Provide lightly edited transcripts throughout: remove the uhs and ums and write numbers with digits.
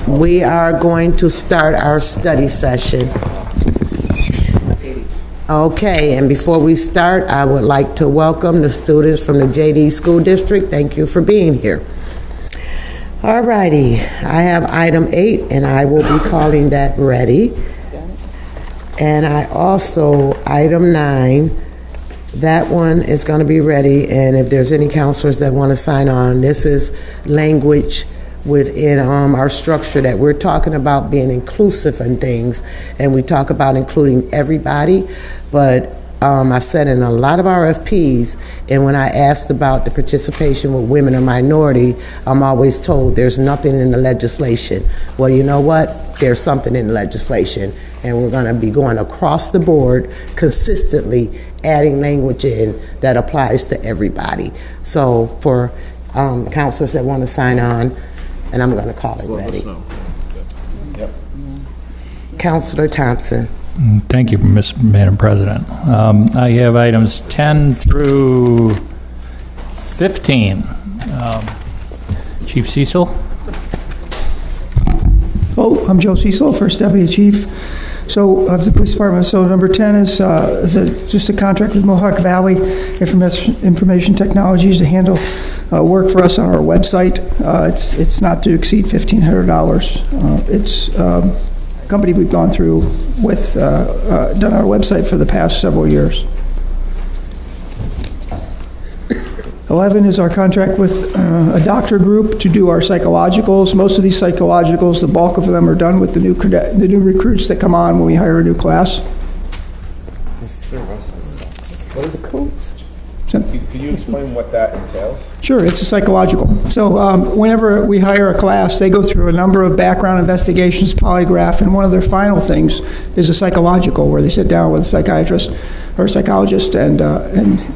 We are going to start our study session. Okay, and before we start, I would like to welcome the students from the JD School District. Thank you for being here. All righty, I have item 8, and I will be calling that ready. And I also, item 9, that one is going to be ready, and if there's any counselors that want to sign on, this is language within our structure that we're talking about being inclusive in things, and we talk about including everybody, but I said in a lot of RFPs, and when I asked about the participation with women or minority, I'm always told there's nothing in the legislation. Well, you know what? There's something in the legislation, and we're going to be going across the board consistently adding language in that applies to everybody. So for counselors that want to sign on, and I'm going to call it ready. Yep. Councilor Thompson. Thank you, Madam President. I have items 10 through 15. Chief Cecil. Oh, I'm Joe Cecil, First Deputy Chief. So of the police department. So number 10 is just a contract with Mohawk Valley Information Technologies to handle work for us on our website. It's not to exceed $1,500. It's a company we've gone through with, done our website for the past several years. 11 is our contract with a doctor group to do our psychologicals. Most of these psychologicals, the bulk of them are done with the new recruits that come on when we hire a new class. What is the codes? Can you explain what that entails? Sure, it's a psychological. So whenever we hire a class, they go through a number of background investigations, polygraph, and one of their final things is a psychological, where they sit down with a psychiatrist or a psychologist, and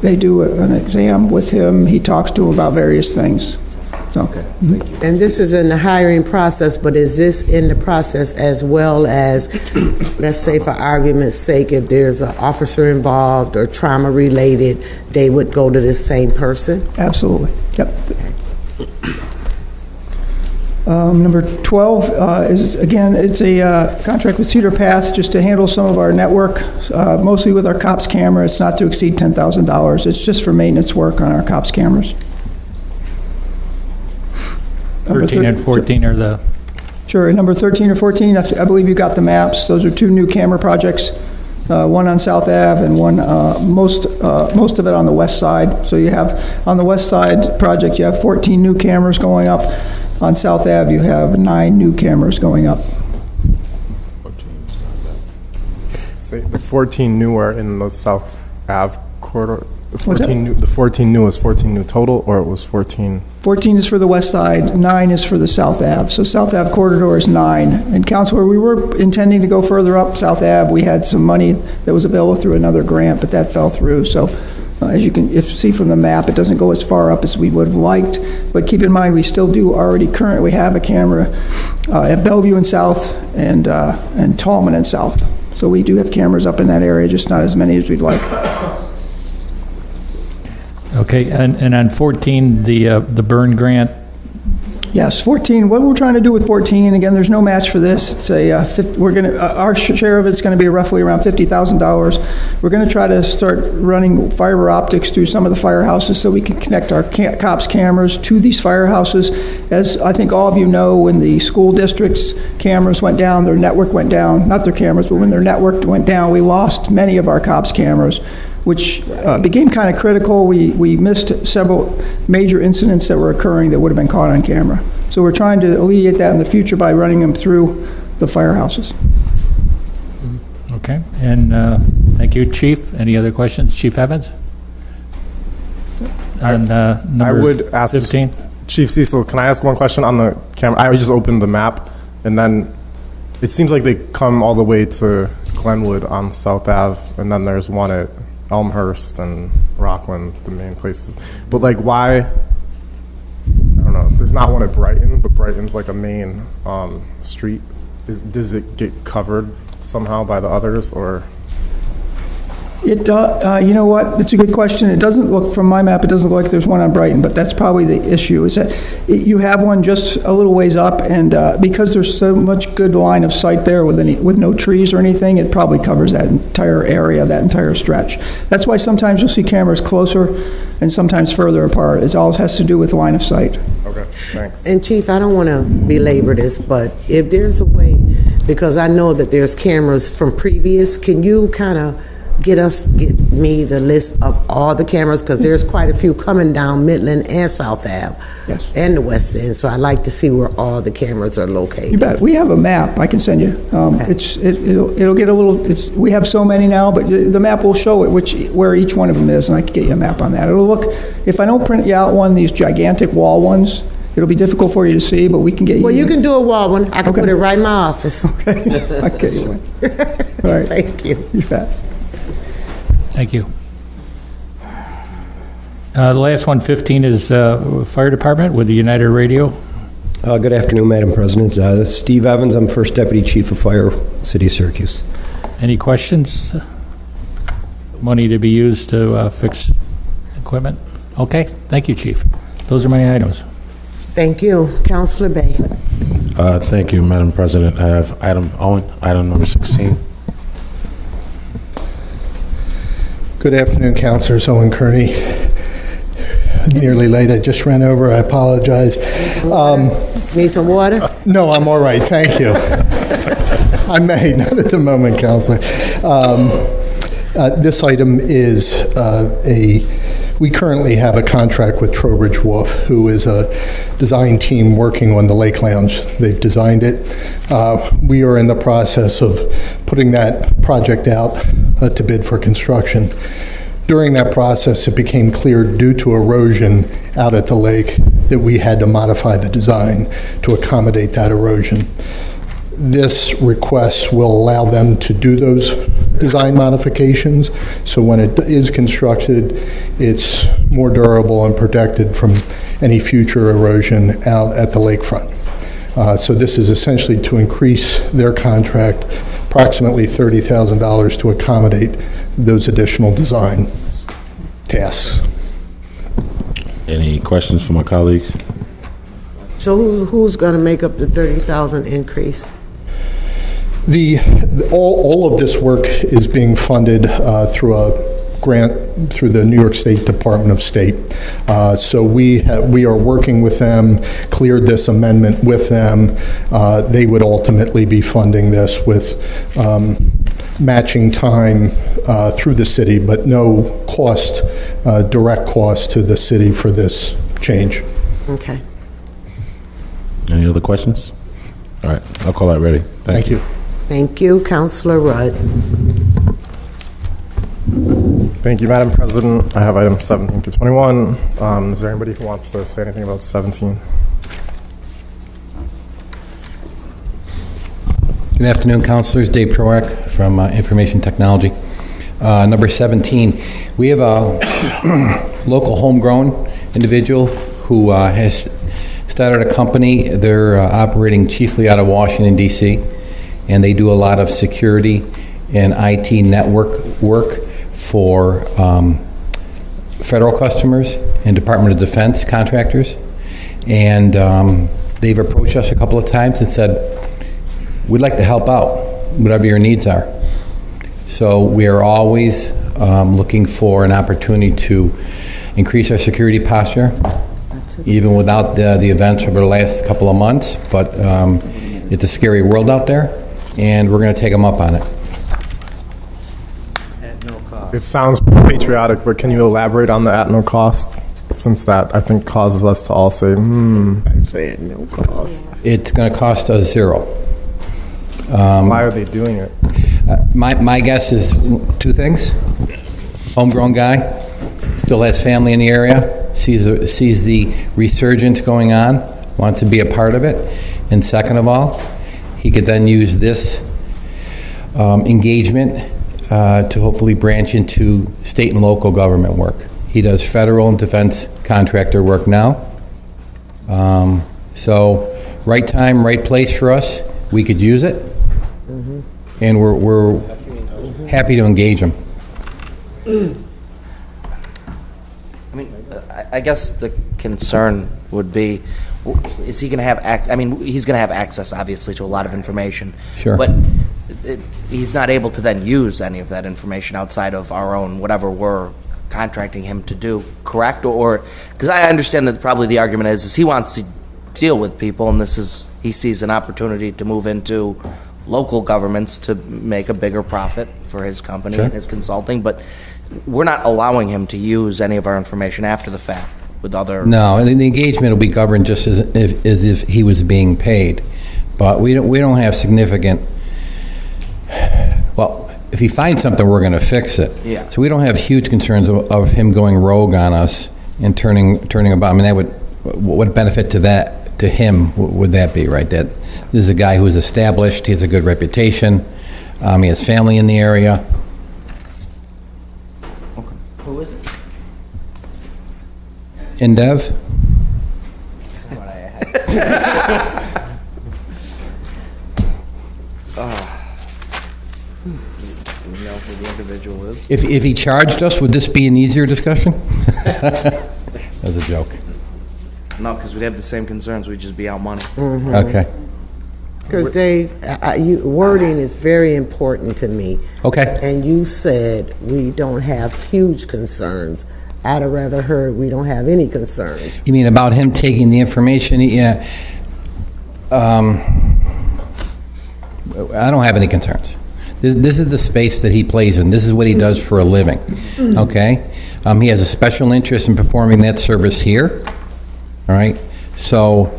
they do an exam with him. He talks to them about various things. So, okay, thank you. And this is in the hiring process, but is this in the process as well as, let's say for argument's sake, if there's an officer involved or trauma related, they would go to the same person? Absolutely, yep. Number 12 is, again, it's a contract with Cedar Path just to handle some of our network, mostly with our COPS camera. It's not to exceed $10,000. It's just for maintenance work on our COPS cameras. 13 and 14 are the... Sure, number 13 or 14, I believe you got the maps. Those are 2 new camera projects, one on South Ave and one, most of it on the west side. So you have, on the west side project, you have 14 new cameras going up. On South Ave, you have 9 new cameras going up. So the 14 new are in the South Ave corridor? The 14 new is 14 new total, or it was 14? 14 is for the west side, 9 is for the South Ave. So South Ave corridor is 9. And Councilor, we were intending to go further up South Ave. We had some money that was available through another grant, but that fell through. So as you can see from the map, it doesn't go as far up as we would have liked. But keep in mind, we still do currently have a camera at Bellevue and South and Tallman and South. So we do have cameras up in that area, just not as many as we'd like. Okay, and on 14, the burn grant. Yes, 14. What we're trying to do with 14, again, there's no match for this. It's our share of it's going to be roughly around $50,000. We're going to try to start running fiber optics through some of the firehouses so we can connect our COPS cameras to these firehouses. As I think all of you know, when the school district's cameras went down, their network went down. Not their cameras, but when their network went down, we lost many of our COPS cameras, which became kind of critical. We missed several major incidents that were occurring that would have been caught on camera. So we're trying to alleviate that in the future by running them through the firehouses. Okay, and thank you, Chief. Any other questions? Chief Evans? On number I would ask 15? Chief Cecil, can I ask one question on the camera? I just opened the map, and then it seems like they come all the way to Glenwood on South Ave, and then there's one at Elmhurst and Rockland, the main places. But like, why? I don't know. There's not one at Brighton, but Brighton's like a main street. Does it get covered somehow by the others, or? You know what? It's a good question. It doesn't look, from my map, it doesn't look like there's one on Brighton, but that's probably the issue, is that you have one just a little ways up, and because there's so much good line of sight there with no trees or anything, it probably covers that entire area, that entire stretch. That's why sometimes you'll see cameras closer and sometimes further apart. It all has to do with line of sight. Okay, thanks. And Chief, I don't want to belabor this, but if there's a way, because I know that there's cameras from previous, can you kind of get me the list of all the cameras, because there's quite a few coming down Midland and South Ave, Yes. and the West End, so I'd like to see where all the cameras are located. You bet. We have a map I can send you. It'll get a little, we have so many now, but the map will show it where each one of them is, and I can get you a map on that. It'll look, if I don't print you out one of these gigantic wall ones, it'll be difficult for you to see, but we can get you. Well, you can do a wall one. I can Okay. put it right in my office. Okay. I'll get you one. All right. Thank you. You bet. Thank you. The last one, 15, is Fire Department with the United Radio. Good afternoon, Madam President. This is Steve Evans. I'm First Deputy Chief of Fire, City of Syracuse. Any questions? Money to be used to fix equipment? Okay, thank you, Chief. Those are my items. Thank you. Councilor Bay. Thank you, Madam President. I have item number 16. Good afternoon, Councilors. Owen Kearney. Nearly late. I just ran over. I apologize. Need some water? No, I'm all right. Thank you. I may, not at the moment, Councilor. This item is we currently have a contract with Trowbridge Wolf, who is a design team working on the Lake Lounge. They've designed it. We are in the process of putting that project out to bid for construction. During that process, it became clear, due to erosion out at the lake, that we had to modify the design to accommodate that erosion. This request will allow them to do those design modifications, so when it is constructed, it's more durable and protected from any future erosion out at the lakefront. So this is essentially to increase their contract approximately $30,000 to accommodate those additional design tasks. Any questions from my colleagues? So who's going to make up the 30,000 increase? All of this work is being funded through a grant through the New York State Department of State. So we are working with them, cleared this amendment with them. They would ultimately be funding this with matching time through the city, but no cost, direct cost to the city for this change. Okay. Any other questions? All right, I'll call that ready. Thank you. Thank you. Councilor Rudd. Thank you, Madam President. I have items 17 through 21. Is there anybody who wants to say anything about 17? Good afternoon, councilors. Dave Proack from Information Technology. Number 17, we have a local homegrown individual who has started a company. They're operating chiefly out of Washington, D.C., and they do a lot of security and IT network work for federal customers and Department of Defense contractors. And they've approached us a couple of times and said, we'd like to help out, whatever your needs are. So we are always looking for an opportunity to increase our security posture, even without the events over the last couple of months. But it's a scary world out there, and we're going to take them up on it. It sounds patriotic, but can you elaborate on the at no cost? Since that, I think, causes us to all say, I say at no cost. It's going to cost us zero. Why are they doing it? My guess is two things. Homegrown guy, still has family in the area, sees the resurgence going on, wants to be a part of it. And second of all, he could then use this engagement to hopefully branch into state and local government work. He does federal and defense contractor work now. So right time, right place for us. We could use it. And we're happy to engage him. I mean, I guess the concern would be, is he going to have he's going to have access, obviously, to a lot of information. Sure. But he's not able to then use any of that information outside of our own, whatever we're contracting him to do, correct? Or, because I understand that probably the argument is he wants to deal with people, and he sees an opportunity to move into local governments to make a bigger profit for his company and his consulting, but we're not allowing him to use any of our information after the fact with other... No, and the engagement will be governed just as if he was being paid. But we don't have significant... Well, if he finds something, we're going to fix it. Yeah. So we don't have huge concerns of him going rogue on us and turning about. I mean, what benefit to him would that be, right? That this is a guy who is established, he has a good reputation, he has family in the area. Okay. Who is it? Indev? Do we know who the individual is? If he charged us, would this be an easier discussion? That was a joke. No, because we'd have the same concerns, we'd just be out money. Okay. Because Dave, wording is very important to me. Okay. And you said we don't have huge concerns. I'd have rather heard we don't have any concerns. You mean about him taking the information? Yeah. I don't have any concerns. This is the space that he plays in. This is what he does for a living. Okay? He has a special interest in performing that service here. All right? So,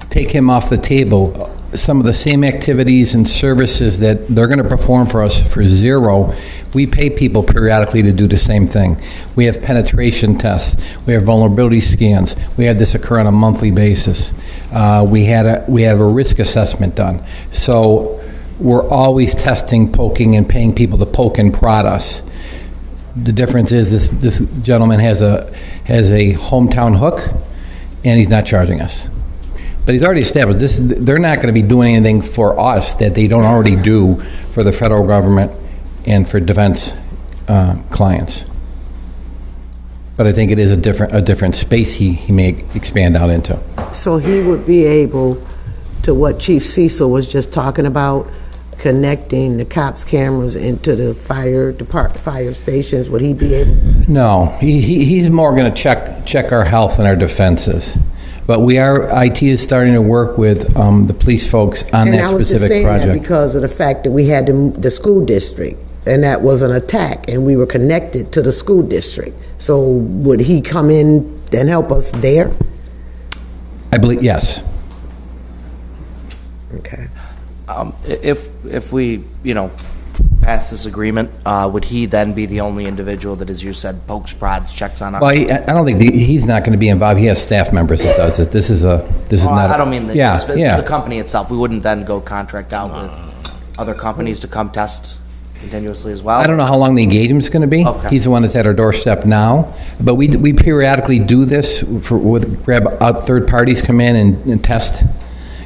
take him off the table. Some of the same activities and services that they're going to perform for us for zero, we pay people periodically to do the same thing. We have penetration tests. We have vulnerability scans. We have this occur on a monthly basis. We have a risk assessment done. So we're always testing, poking, and paying people to poke and prod us. The difference is this gentleman has a hometown hook, and he's not charging us. But he's already established this. They're not going to be doing anything for us that they don't already do for the federal government and for defense clients. But I think it is a different space he may expand out into. So he would be able to what Chief Cecil was just talking about, connecting the cops' cameras into the fire stations. Would he be able? No, he's more going to check our health and our defenses. But IT is starting to work with the police folks on that specific project. And I was just saying that because of the fact that we had the school district, and that was an attack, and we were connected to the school district. So would he come in and help us there? I believe, yes. Okay. If we, pass this agreement, would he then be the only individual that, as you said, pokes, prods, checks on our... Well, I don't think he's not going to be involved. He has staff members that does it. This is not... I don't mean the company itself. We wouldn't then go contract out with other companies to come test continuously as well? I don't know how long the engagement's going to be. Okay. He's the one that's at our doorstep now. But we periodically do this grab out third parties, come in and test.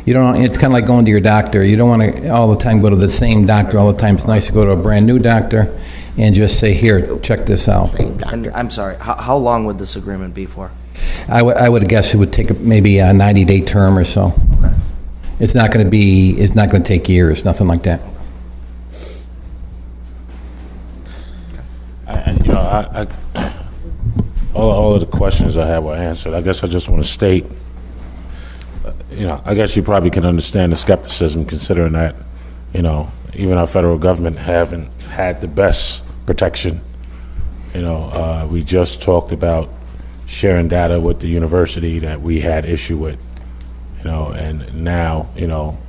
It's kind of like going to your doctor. You don't want to all the time go to the same doctor all the time. It's nice to go to a brand new doctor and just say, here, check this out. And I'm sorry, how long would this agreement be for? I would guess it would take maybe a 90-day term or so. Okay. It's not going to take years, nothing like that. All of the questions I had were answered. I guess I just want to state, I guess you probably can understand the skepticism considering that, even our federal government haven't had the best protection. We just talked about sharing data with the university that we had issue with, and now,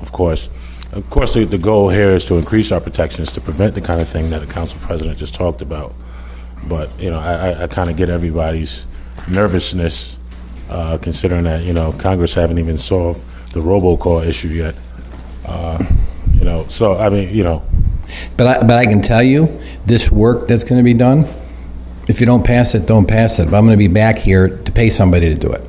of course, the goal here is to increase our protections to prevent the kind of thing that the council president just talked about. But, I kind of get everybody's nervousness considering that, Congress haven't even solved the robocall issue yet. So, I mean, But I can tell you, this work that's going to be done, if you don't pass it, don't pass it. But I'm going to be back here to pay somebody to do it.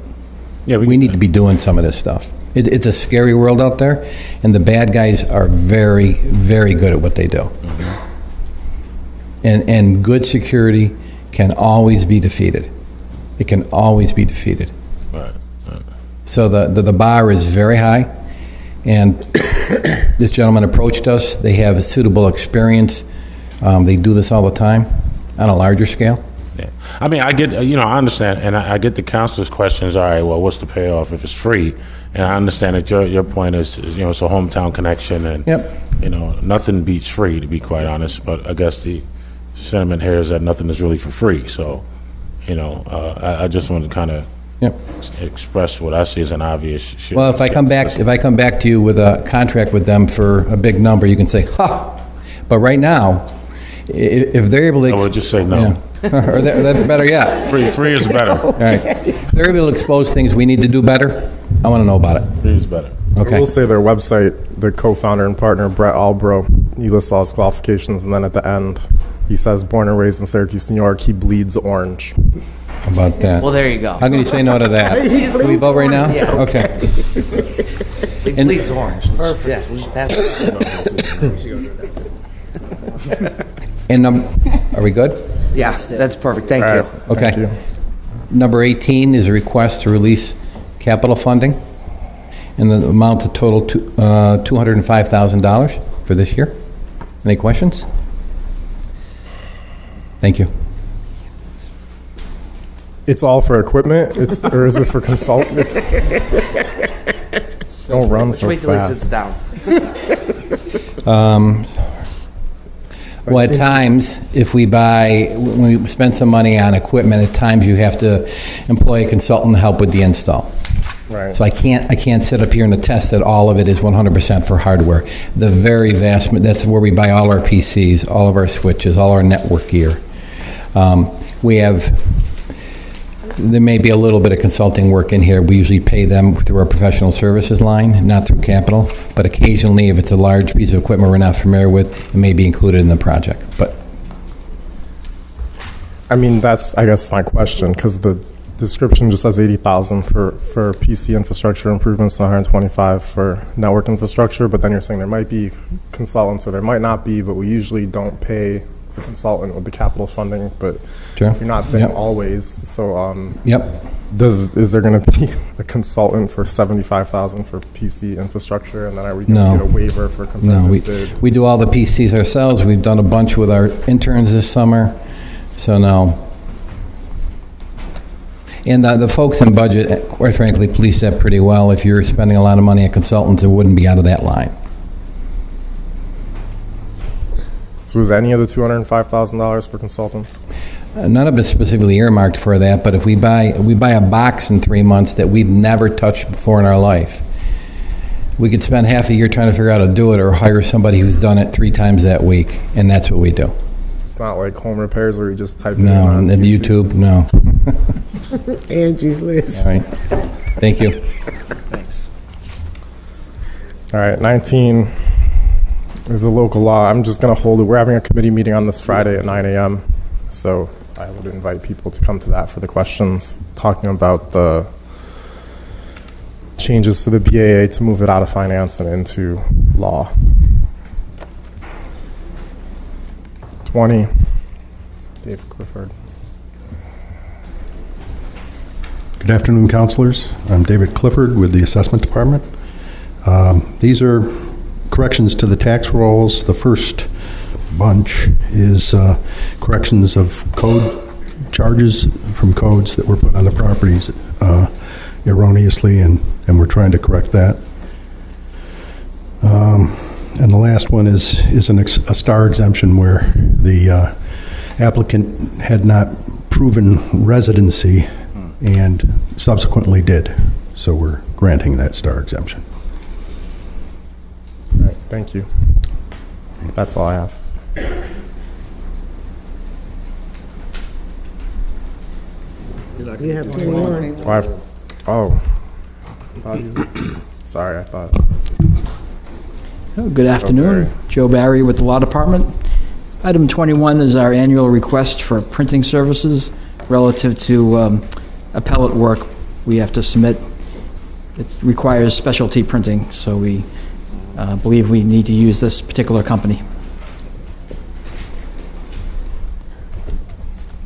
Yeah, we need to be doing some of this stuff. It's a scary world out there, and the bad guys are very, very good at what they do. Mm-hmm. and good security can always be defeated. It can always be defeated. Right. So the bar is very high, and this gentleman approached us. They have a suitable experience. They do this all the time on a larger scale. Yeah. I mean, I get, I understand, and I get the counselor's questions. All right, well, what's the payoff if it's free? And I understand that your point is it's a hometown connection, and Yep. Nothing beats free, to be quite honest. But I guess the sentiment here is that nothing is really for free. So, I just want to kind of express what I see as an obvious. Well, if I come back to you with a contract with them for a big number, you can say, "Ha!" But right now, if they're able to, I would just say no. or that better yet. Free is better. All right. If they're able to expose things we need to do better, I want to know about it. Free is better. Okay. I will say their website, the co-founder and partner, Brett Albro, he lists all his qualifications, and then at the end, he says, born and raised in Syracuse, New York, he bleeds orange. How about that? Well, there you go. How can you say no to that? Can we vote right now? Yeah. Okay. It bleeds orange. Perfect. Yeah, we'll just pass it. And are we good? Yeah, that's perfect. Thank All you. right. Okay. Thank you. Number 18 is a request to release capital funding in the amount of total $205,000 for this year. Any questions? Thank you. It's all for equipment, or is it for consultants? Don't run so Wait till he fast. sits down. Well, at times, when we spend some money on equipment, at times you have to employ a consultant to help with the install. Right. So I can't sit up here and attest that all of it is 100% for hardware. The very vast, that's where we buy all our PCs, all of our switches, all our network gear. There may be a little bit of consulting work in here. We usually pay them through our professional services line, not through capital. But occasionally, if it's a large piece of equipment we're not familiar with, it may be included in the project. But I mean, that's, I guess, my question, because the description just says 80,000 for PC infrastructure improvements and 125 for network infrastructure, but then you're saying there might be consultants or there might not be, but we usually don't pay the consultant with the capital funding, but Sure. you're not saying Yep. always. So Yep. is there going to be a consultant for 75,000 for PC infrastructure, and then are we going to No. get a waiver for No, competitive bid? we do all the PCs ourselves. We've done a bunch with our interns this summer, so no. And the folks in budget, quite frankly, police that pretty well. If you're spending a lot of money on consultants, it wouldn't be out of that line. So was any of the $205,000 for consultants? None of it's specifically earmarked for that, but if we buy a box in 3 months that we've never touched before in our life, we could spend half a year trying to figure out how to do it or hire somebody who's done it 3 times that week, and that's what we do. It's not like home repairs where you just type it in No, on and YouTube, no. Angie's List. All right. Thank you. Thanks. All right, 19 is a local law. I'm just going to hold it. We're having a committee meeting on this Friday at 9 a.m., so I would invite people to come to that for the questions, talking about the changes to the BAA to move it out of finance and into law. 20, Dave Clifford. Good afternoon, councilors. I'm David Clifford with the Assessment Department. These are corrections to the tax rolls. The first bunch is corrections of code charges from codes that were put on the properties erroneously, and we're trying to correct that. And the last one is a star exemption where the applicant had not proven residency and subsequently did. So we're granting that star exemption. All right, thank you. That's all I have. You have 21. Sorry, I thought. Good afternoon. Okay. Joe Barry with the Law Department. Item 21 is our annual request for printing services relative to appellate work we have to submit. It requires specialty printing, so we believe we need to use this particular company.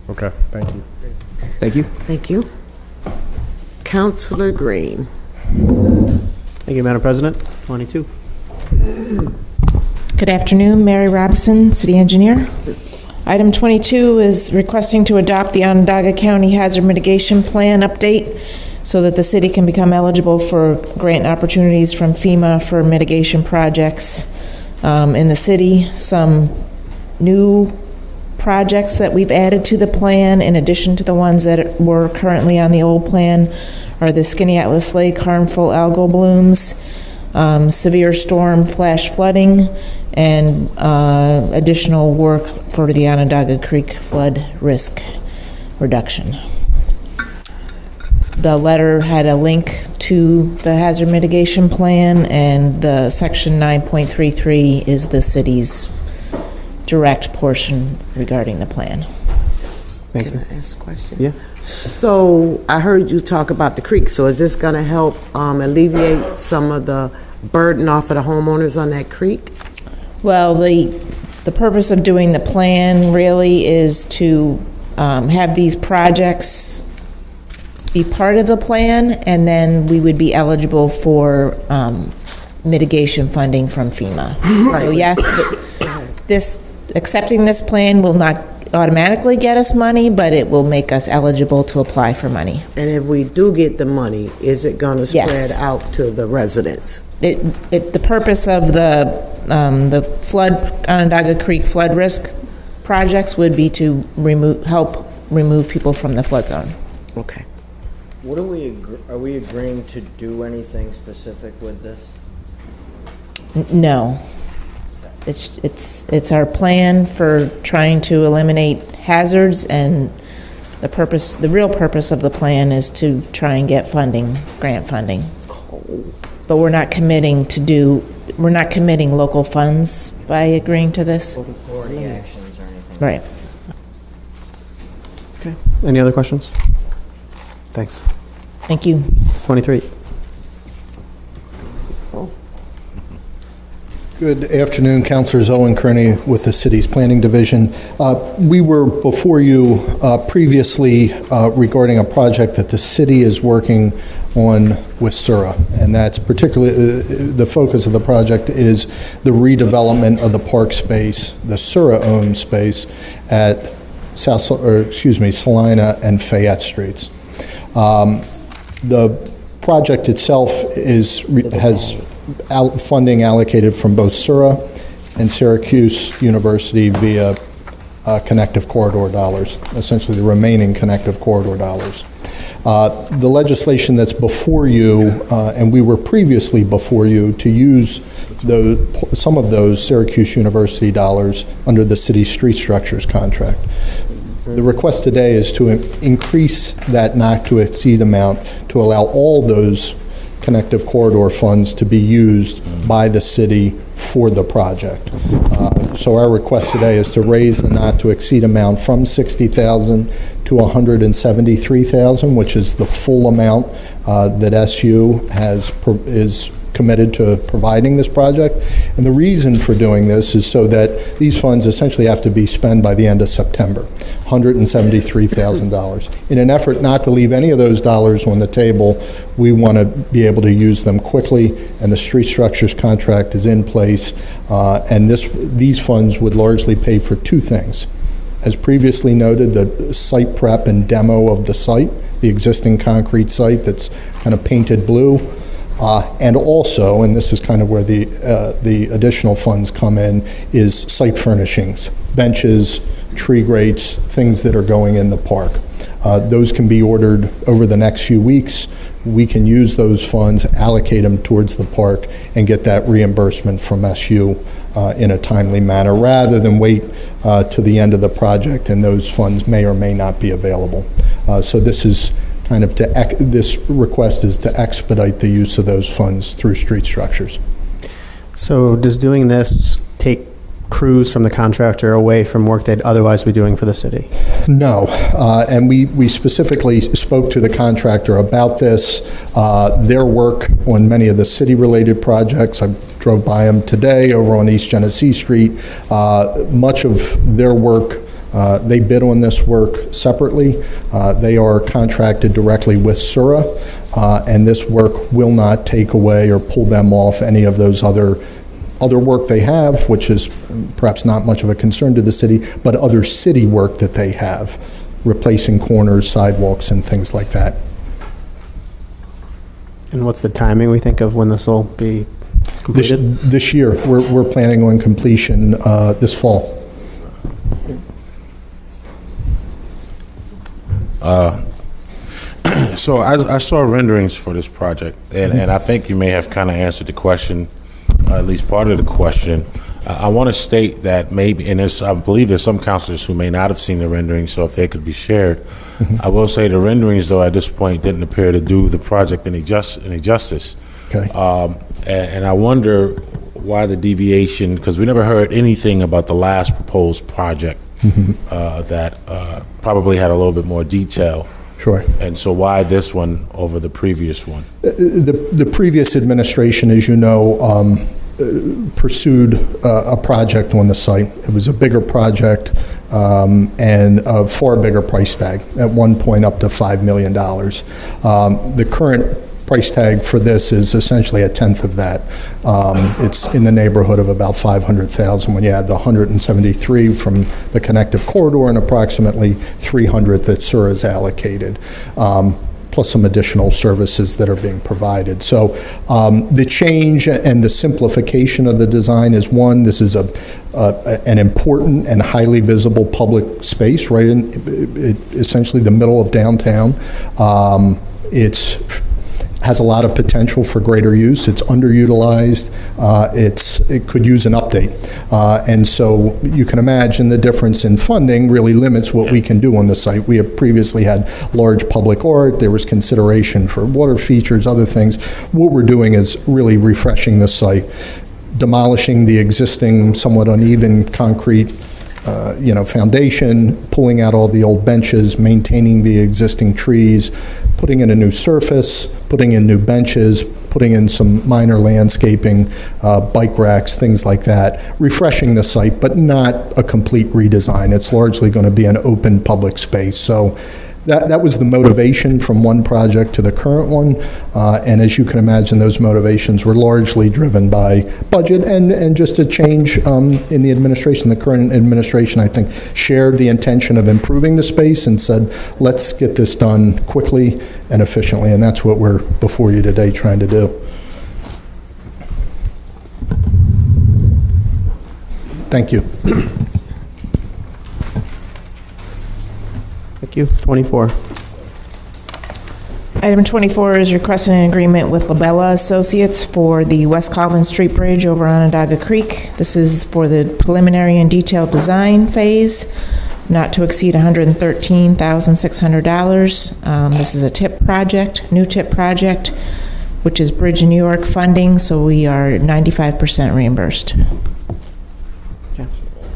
Okay, thank you. Thank you. Thank you. Councilor Green. Thank you, Madam President. 22. Good afternoon, Mary Robson, City Engineer. Item 22 is requesting to adopt the Onondaga County Hazard Mitigation Plan update so that the city can become eligible for grant opportunities from FEMA for mitigation projects in the city. Some new projects that we've added to the plan, in addition to the ones that were currently on the old plan, are the Skinny Atlas Lake harmful algal blooms, severe storm flash flooding, and additional work for the Onondaga Creek flood risk reduction. The letter had a link to the hazard mitigation plan, and the section 9.33 is the city's direct portion regarding the plan. Thank Can you. I ask a question? Yeah. So I heard you talk about the creek. So is this going to help alleviate some of the burden off of the homeowners on that creek? Well, the purpose of doing the plan really is to have these projects be part of the plan, and then we would be eligible for mitigation funding from FEMA. So yes, accepting this plan will not automatically get us money, but it will make us eligible to apply for money. And if we do get the money, is it going to spread Yes. out to the residents? The purpose of the Onondaga Creek flood risk projects would be to help remove people from the flood zone. Okay. What are we agreeing to do anything specific with this? No. It's our plan for trying to eliminate hazards, and the real purpose of the plan is to try and get funding, grant funding. But we're not committing local funds by agreeing to this. Or any actions or anything? Right. Okay. Any other questions? Thanks. Thank you. 23. Good afternoon, Councilors Owen Kearney with the city's planning division. We were before you previously regarding a project that the city is working on with SURA, and that's particularly the focus of the project is the redevelopment of the park space, the SURA-owned space at Salina and Fayette Streets. The project itself has funding allocated from both SURA and Syracuse University via connective corridor dollars, essentially the remaining connective corridor dollars. The legislation that's before you, and we were previously before you, to use some of those Syracuse University dollars under the city's street structures contract. The request today is to increase that not-to-exceed amount to allow all those connective corridor funds to be used by the city for the project. So our request today is to raise the not-to-exceed amount from $60,000 to $173,000, which is the full amount that SU is committed to providing this project. And the reason for doing this is so that these funds essentially have to be spent by the end of September, $173,000. In an effort not to leave any of those dollars on the table, we want to be able to use them quickly, and the street structures contract is in place, and these funds would largely pay for two things. As previously noted, the site prep and demo of the site, the existing concrete site that's kind of painted blue, and also, and this is kind of where the additional funds come in, is site furnishings, benches, tree grates, things that are going in the park. Those can be ordered over the next few weeks. We can use those funds, allocate them towards the park, and get that reimbursement from SU in a timely manner, rather than wait to the end of the project and those funds may or may not be available. So this is kind of this request is to expedite the use of those funds through street structures. So does doing this take crews from the contractor away from work they'd otherwise be doing for the city? No, and we specifically spoke to the contractor about this. Their work on many of the city-related projects, I drove by them today over on East Genesee Street. Much of their work They bid on this work separately. They are contracted directly with Sura, and this work will not take away or pull them off any of those other work they have, which is perhaps not much of a concern to the city, but other city work that they have, replacing corners, sidewalks, and things like that. And what's the timing we think of when this will be completed? This year. We're planning on completion this fall. So I saw renderings for this project, and I think you may have kind of answered the question, at least part of the question. I want to state that maybe, and I believe there's some councilors who may not have seen the renderings, so if they could be shared. I will say the renderings, though, at this point didn't appear to do the project any justice. Okay. And I wonder why the deviation, because we never heard anything about the last proposed project that probably had a little bit more detail. Sure. And so why this one over the previous one? The previous administration, as you know, pursued a project on the site. It was a bigger project and a far bigger price tag, at one point up to $5 million. The current price tag for this is essentially a tenth of that. It's in the neighborhood of about $500,000 when you add the 173 from the connective corridor and approximately 300 that SURA has allocated. Plus some additional services that are being provided. So the change and the simplification of the design is one. This is an important and highly visible public space right in essentially the middle of downtown. It's has a lot of potential for greater use. It's underutilized. It could use an update. And so you can imagine the difference in funding really limits what we can do on the site. We have previously had large public art. There was consideration for water features, other things. What we're doing is really refreshing the site, demolishing the existing somewhat uneven concrete foundation, pulling out all the old benches, maintaining the existing trees, putting in a new surface, putting in new benches, putting in some minor landscaping, bike racks, things like that, refreshing the site, but not a complete redesign. It's largely going to be an open public space. So that was the motivation from one project to the current one, and as you can imagine, those motivations were largely driven by budget and just a change in the administration. The current administration, I think, shared the intention of improving the space and said, let's get this done quickly and efficiently, and that's what we're before you today trying to do. Thank you. Thank you. 24. Item 24 is requesting an agreement with Labella Associates for the West Colvin Street Bridge over Onondaga Creek. This is for the preliminary and detailed design phase, not to exceed $113,600. This is a TIP project, new TIP project, which is Bridge New York funding, so we are 95% reimbursed. Okay.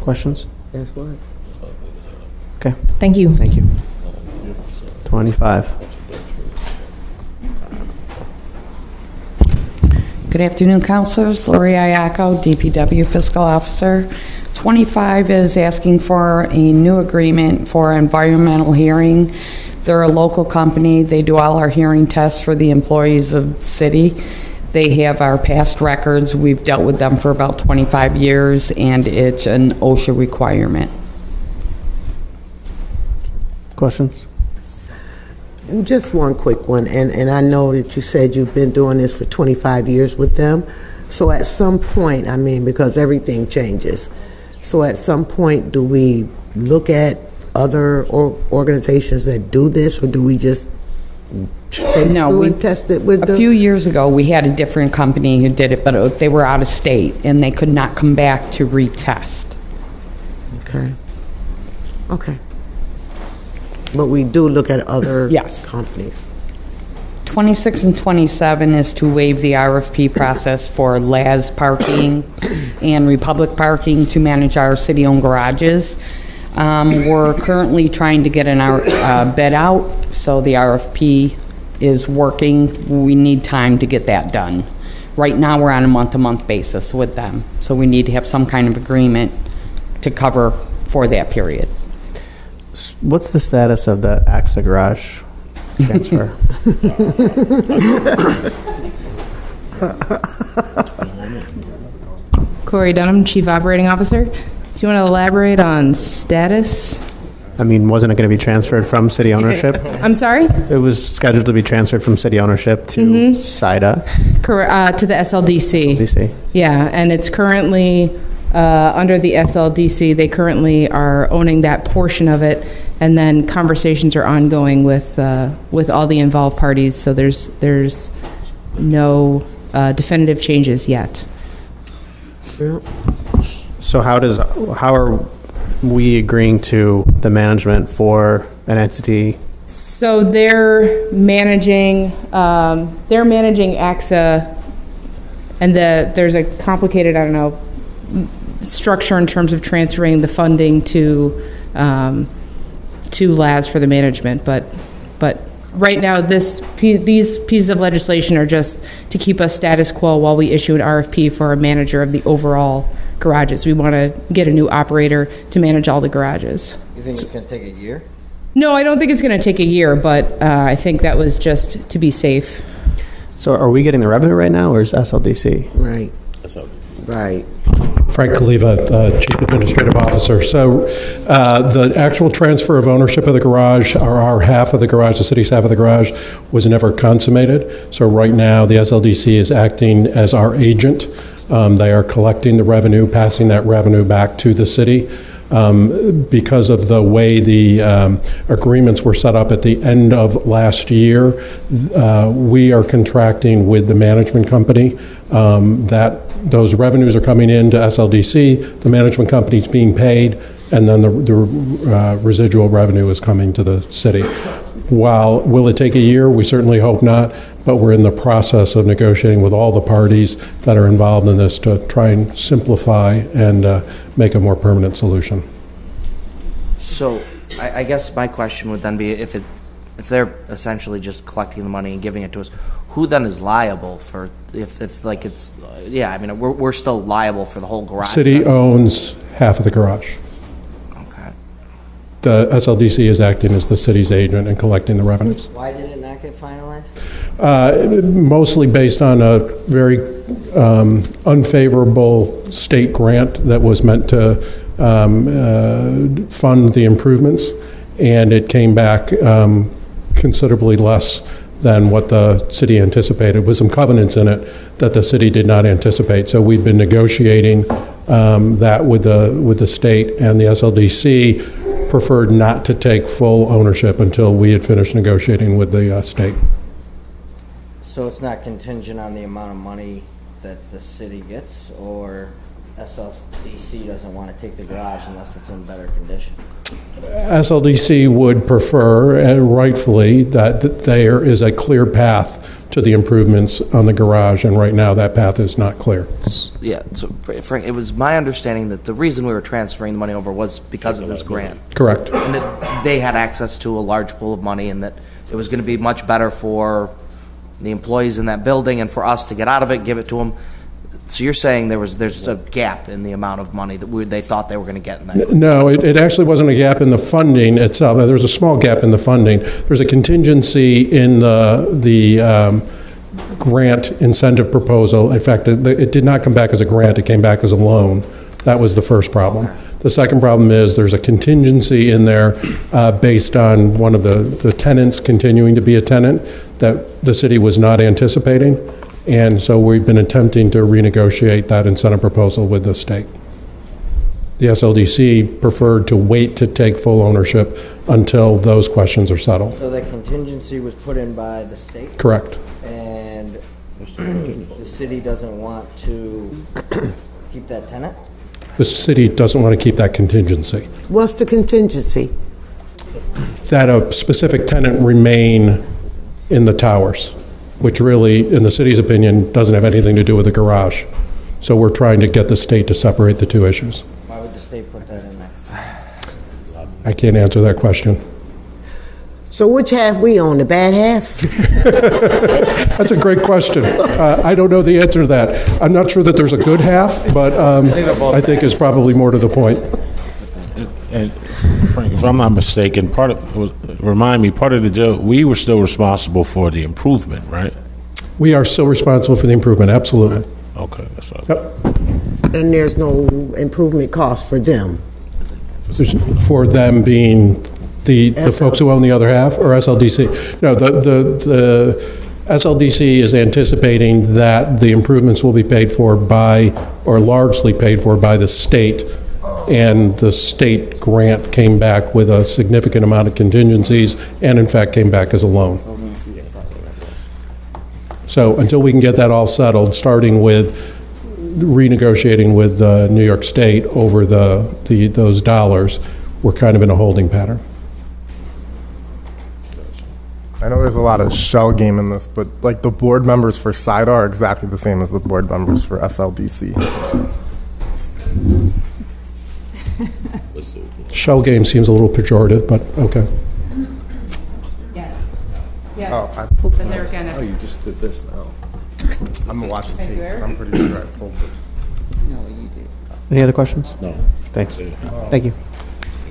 Questions? Yes, what? Okay. Thank you. Thank you. 25. Good afternoon, councilors. Lori Ayako, DPW Fiscal Officer. 25 is asking for a new agreement for environmental hearing. They're a local company. They do all our hearing tests for the employees of the city. They have our past records. We've dealt with them for about 25 years, and it's an OSHA requirement. Questions? Just one quick one, and I know that you said you've been doing this for 25 years with them. So at some point, I mean, because everything changes, so at some point, do we look at other organizations that do this, or do we just stay true and test it with them? A few years ago, we had a different company who did it, but they were out of state, and they could not come back to retest. Okay. Okay. But we do look at other companies. 26 and 27 is to waive the RFP process for LAS parking and Republic parking to manage our city-owned garages. We're currently trying to get an bid out, so the RFP is working. We need time to get that done. Right now, we're on a month-to-month basis with them, so we need to have some kind of agreement to cover for that period. What's the status of the AXA garage transfer? Corey Dunham, Chief Operating Officer. Do you want to elaborate on status? I mean, wasn't it going to be transferred from city ownership? I'm sorry? It was scheduled to be transferred from city ownership to SIDA. To the SLDC. Yeah, and it's currently under the SLDC. They currently are owning that portion of it, and then conversations are ongoing with all the involved parties. So there's no definitive changes yet. So how are we agreeing to the management for an entity? So they're managing AXA, and there's a complicated, structure in terms of transferring the funding to LAS for the management. But right now, these pieces of legislation are just to keep us status quo while we issue an RFP for a manager of the overall garages. We want to get a new operator to manage all the garages. You think it's going to take a year? No, I don't think it's going to take a year, but I think that was just to be safe. So are we getting the revenue right now, or is SLDC? Right. Right. Frank Kaliva, Chief Administrative Officer. So the actual transfer of ownership of the garage, or our half of the garage, the city's half of the garage, was never consummated. So right now, the SLDC is acting as our agent. They are collecting the revenue, passing that revenue back to the city. Because of the way the agreements were set up at the end of last year, we are contracting with the management company that those revenues are coming into SLDC, the management company's being paid, and then the residual revenue is coming to the city. Will it take a year? We certainly hope not, but we're in the process of negotiating with all the parties that are involved in this to try and simplify and make a more permanent solution. So I guess my question would then be, if they're essentially just collecting the money and giving it to us, who then is liable for we're still liable for the whole garage? City owns half of the garage. Okay. The SLDC is acting as the city's agent and collecting the revenues. Why did it not get finalized? Mostly based on a very unfavorable state grant that was meant to fund the improvements, and it came back considerably less than what the city anticipated, with some covenants in it that the city did not anticipate. So we've been negotiating that with the state, and the SLDC preferred not to take full ownership until we had finished negotiating with the state. So it's not contingent on the amount of money that the city gets, or SLDC doesn't want to take the garage unless it's in better condition? SLDC would prefer, and rightfully, that there is a clear path to the improvements on the garage, and right now that path is not clear. Yeah, so Frank, it was my understanding that the reason we were transferring the money over was because of this grant. Correct. And that they had access to a large pool of money, and that it was going to be much better for the employees in that building and for us to get out of it, give it to them. So you're saying there's a gap in the amount of money that they thought they were going to get in that? No, it actually wasn't a gap in the funding itself. There's a small gap in the funding. There's a contingency in the grant incentive proposal. In fact, it did not come back as a grant. It came back as a loan. That was the first problem. Okay. The second problem is there's a contingency in there based on one of the tenants continuing to be a tenant that the city was not anticipating. And so we've been attempting to renegotiate that incentive proposal with the state. The SLDC preferred to wait to take full ownership until those questions are settled. So that contingency was put in by the state? Correct. And the city doesn't want to keep that tenant? The city doesn't want to keep that contingency. What's the contingency? That a specific tenant remain in the towers, which really, in the city's opinion, doesn't have anything to do with the garage. So we're trying to get the state to separate the two issues. Why would the state put that in there? I can't answer that question. So which half we own, the bad half? That's a great question. I don't know the answer to that. I'm not sure that there's a good half, but I think is probably more to the point. And Frank, if I'm not mistaken, part of the joke, we were still responsible for the improvement, right? We are still responsible for the improvement, absolutely. Okay, that's all. Yep. And there's no improvement cost for them? For them being the folks who own the other half, or SLDC? No, the SLDC is anticipating that the improvements will be paid for by, or largely paid for by the state, and the state grant came back with a significant amount of contingencies, and in fact came back as a loan. So until we can get that all settled, starting with renegotiating with New York State over those dollars, we're kind of in a holding pattern. I know there's a lot of shell game in this, but like the board members for SIDA are exactly the same as the board members for SLDC. Shell game seems a little pejorative, but okay. Yeah. Oh, Oh, you just did this now. I'm gonna watch the tape because I'm pretty sure I pulled it. Any other questions? No. Thanks. Thank you.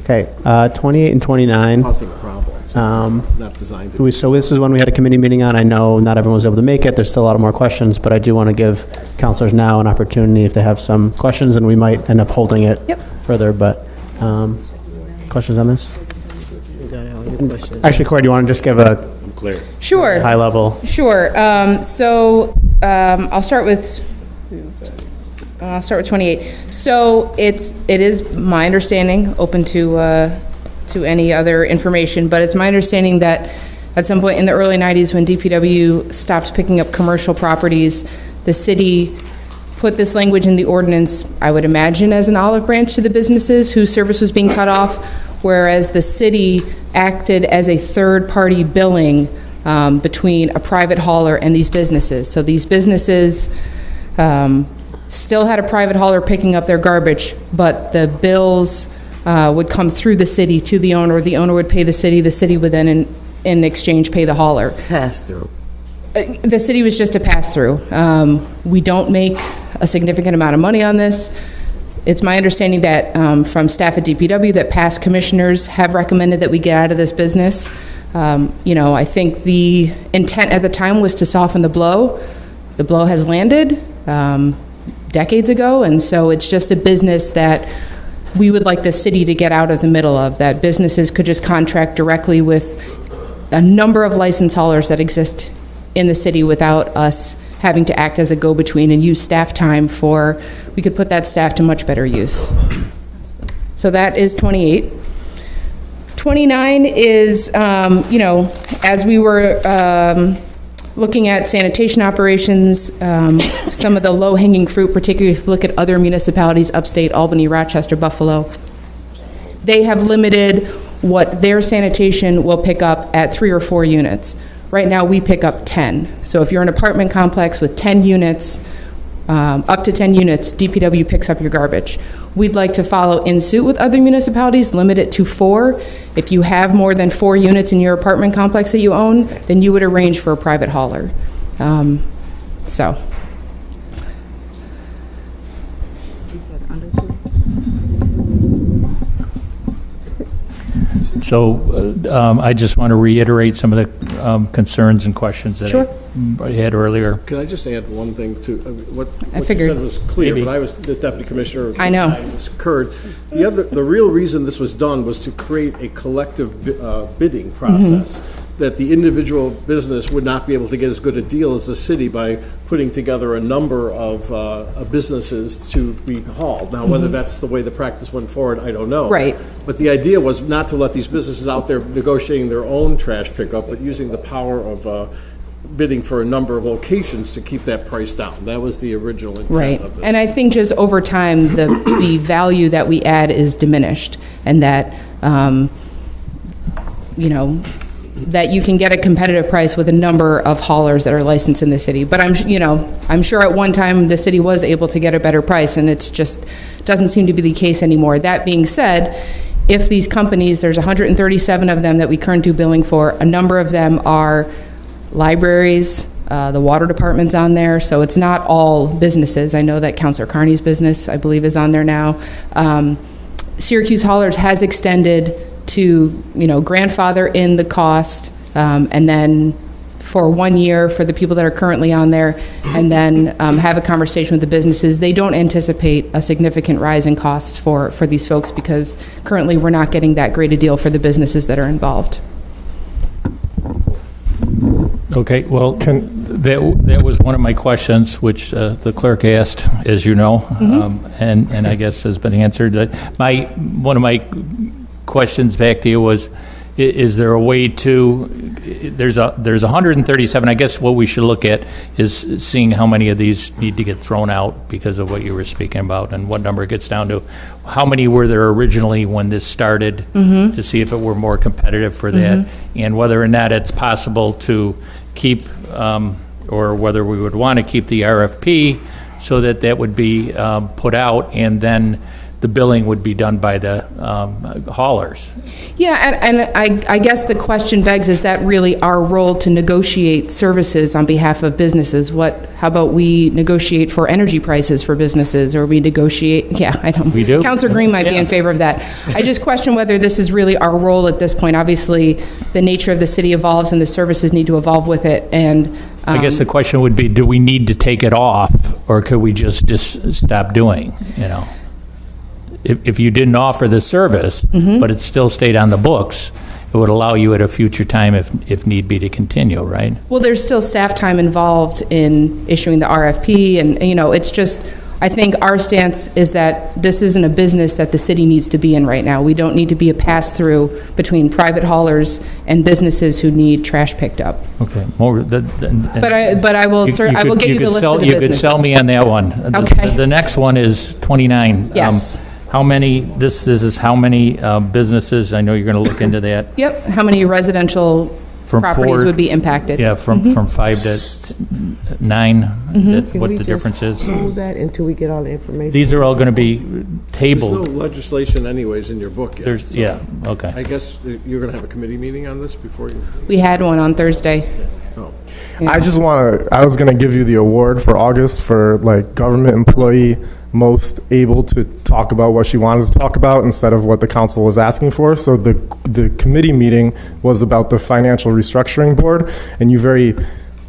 Okay, 28 and 29. Causing problems. Not designed to. So this is one we had a committee meeting on. I know not everyone was able to make it. There's still a lot of more questions, but I do want to give counselors now an opportunity if they have some questions, and we might end up holding it further. But questions on this? Actually, Corey, do you want to just give a Sure. high level? Sure. I'll start with 28. So it is my understanding, open to any other information, but it's my understanding that at some point in the early 90s when DPW stopped picking up commercial properties, the city put this language in the ordinance, I would imagine, as an olive branch to the businesses whose service was being cut off, whereas the city acted as a third-party billing between a private hauler and these businesses. So these businesses still had a private hauler picking up their garbage, but the bills would come through the city to the owner would pay the city would then in exchange pay the hauler. Pass-through. The city was just a pass-through. We don't make a significant amount of money on this. It's my understanding that from staff at DPW that past commissioners have recommended that we get out of this business. I think the intent at the time was to soften the blow. The blow has landed decades ago, and so it's just a business that we would like the city to get out of the middle of, that businesses could just contract directly with a number of license haulers that exist in the city without us having to act as a go-between and use staff time we could put that staff to much better use. So that is 28. 29 is, as we were looking at sanitation operations, some of the low-hanging fruit, particularly if you look at other municipalities, upstate, Albany, Rochester, Buffalo, they have limited what their sanitation will pick up at 3 or 4 units. Right now, we pick up 10. So if you're an apartment complex with 10 units, up to 10 units, DPW picks up your garbage. We'd like to follow in suit with other municipalities, limit it to 4. If you have more than 4 units in your apartment complex that you own, then you would arrange for a private hauler. So I just want to reiterate some of the concerns and questions that I had earlier. Can I just add one thing to what I you figured. said was clear, Maybe. but I was the deputy commissioner. I know. This occurred. The real reason this was done was to create a collective bidding process. That the individual business would not be able to get as good a deal as the city by putting together a number of businesses to be hauled. Now, whether that's the way the practice went forward, I don't know. Right. But the idea was not to let these businesses out there negotiating their own trash pickup, but using the power of bidding for a number of locations to keep that price down. That was the original intent of this. And I think just over time, the value that we add is diminished, and that, that you can get a competitive price with a number of haulers that are licensed in the city. But I'm sure at one time the city was able to get a better price, and it's just doesn't seem to be the case anymore. That being said, if these companies, there's 137 of them that we currently do billing for, a number of them are libraries, the water department's on there, so it's not all businesses. I know that Councilor Carney's business, I believe, is on there now. Syracuse Haulers has extended to, grandfather in the cost, and then for 1 year for the people that are currently on there, and then have a conversation with the businesses. They don't anticipate a significant rise in costs for these folks because currently we're not getting that great a deal for the businesses that are involved. Okay, well, that was one of my questions, which the clerk asked, as you know, and I guess has been answered. One of my questions back to you was, is there a way to, there's 137, I guess what we should look at is seeing how many of these need to get thrown out because of what you were speaking about and what number it gets down to. How many were there originally when this started to see if it were more competitive for that, and whether or not it's possible to keep, or whether we would want to keep the RFP so that would be put out, and then the billing would be done by the haulers. Yeah, and I guess the question begs, is that really our role to negotiate services on behalf of businesses? How about we negotiate for energy prices for businesses, or we negotiate, I don't. We do. Councilor Green might be in favor of that. I just question whether this is really our role at this point. Obviously, the nature of the city evolves and the services need to evolve with it, and I guess the question would be, do we need to take it off, or could we just stop doing, If you didn't offer the service, but it still stayed on the books, it would allow you at a future time, if need be, to continue, right? Well, there's still staff time involved in issuing the RFP, and, it's just, I think our stance is that this isn't a business that the city needs to be in right now. We don't need to be a pass-through between private haulers and businesses who need trash picked up. Okay. But I will get you the list of the businesses. You could sell me on that one. Okay. The next one is 29. Yes. How many, this is how many businesses, I know you're going to look into that. Yep, how many residential properties would be impacted? Yeah, from 5 to 9, what the difference is. Can we just hold that until we get all the information? These are all going to be tabled. There's no legislation anyways in your book yet. Okay. I guess you're going to have a committee meeting on this before you? We had one on Thursday. Oh. I was going to give you the award for August for government employee most able to talk about what she wanted to talk about instead of what the council was asking for. So the committee meeting was about the financial restructuring board, and you very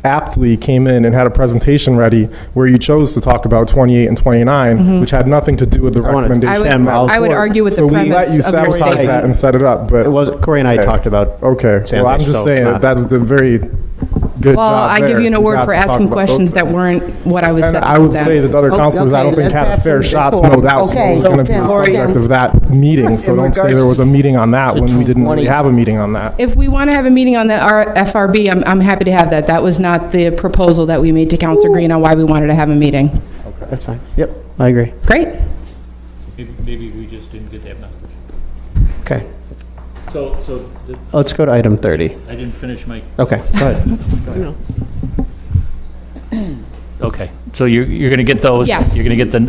aptly came in and had a presentation ready where you chose to talk about 28 and 29, which had nothing to do with the recommendation. I would argue with the premise of your statement. That and set it up, but it was Corey and I talked about. Okay, well, I'm just saying that's the very good job. Well, I give you an award for asking questions that weren't what I was set to I would present. say that other councilors, I don't think had a fair shot to know that was going to be the subject of that meeting. So don't say there was a meeting on that when we didn't really have a meeting on that. If we want to have a meeting on the FRB, I'm happy to have that. That was not the proposal that we made to Councilor Green on why we wanted to have a meeting. Okay. That's fine. Yep, I agree. Great. Maybe we just didn't get that message. Okay. So Let's go to item 30. I didn't finish my. Okay, go ahead. Okay, so you're going to get those. Yes. You're going to get the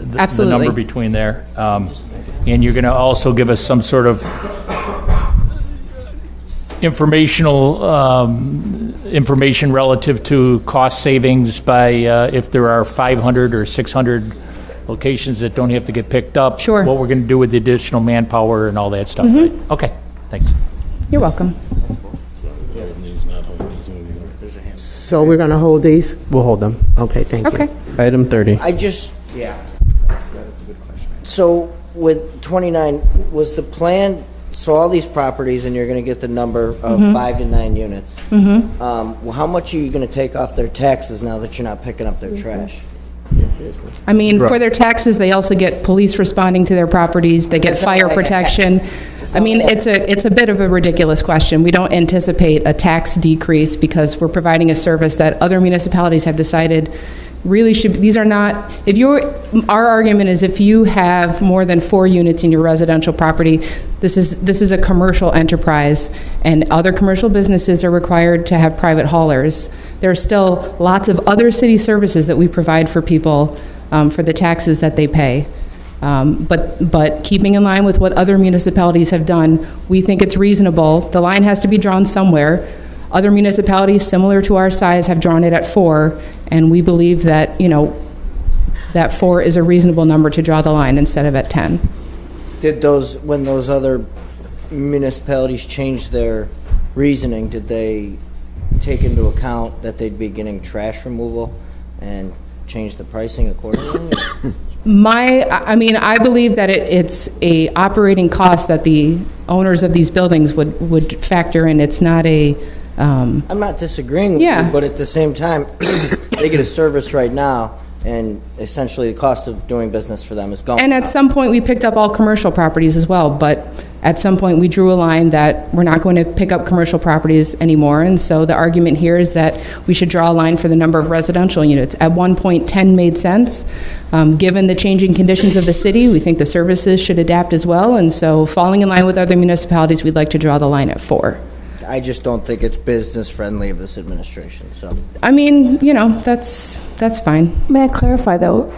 number between there, and you're going to also give us some sort of information relative to cost savings by if there are 500 or 600 locations that don't have to get picked up. Sure. What we're going to do with the additional manpower and all that stuff. Right? Okay. Thanks. You're welcome. So we're going to hold these? We'll hold them. Okay, thank you. Okay. Item 30. That's a good question. So with 29, was the plan, so all these properties, and you're going to get the number of 5 to 9 units, how much are you going to take off their taxes now that you're not picking up their trash? I mean, for their taxes, they also get police responding to their properties. They get fire protection. I mean, it's a bit of a ridiculous question. We don't anticipate a tax decrease because we're providing a service that other municipalities have decided really should. These are not. Our argument is if you have more than 4 units in your residential property, this is a commercial enterprise, and other commercial businesses are required to have private haulers. There are still lots of other city services that we provide for people for the taxes that they pay. But keeping in line with what other municipalities have done, we think it's reasonable. The line has to be drawn somewhere. Other municipalities similar to our size have drawn it at 4, and we believe that, that 4 is a reasonable number to draw the line instead of at 10. Did when those other municipalities changed their reasoning, did they take into account that they'd be getting trash removal and change the pricing accordingly? I believe that it's a operating cost that the owners of these buildings would factor in. It's not a... I'm not disagreeing with you, but at the same time, they get a service right now, and essentially the cost of doing business for them is going And at some point, we picked up all commercial properties as well, but at some point, we drew a line that we're not going to pick up commercial properties anymore, and so the argument here is that we should draw a line for the number of residential units. At one point, 10 made sense. Given the changing conditions of the city, we think the services should adapt as well, and so falling in line with other municipalities, we'd like to draw the line at 4. I just don't think it's business friendly of this administration, so. That's fine. May I clarify, though?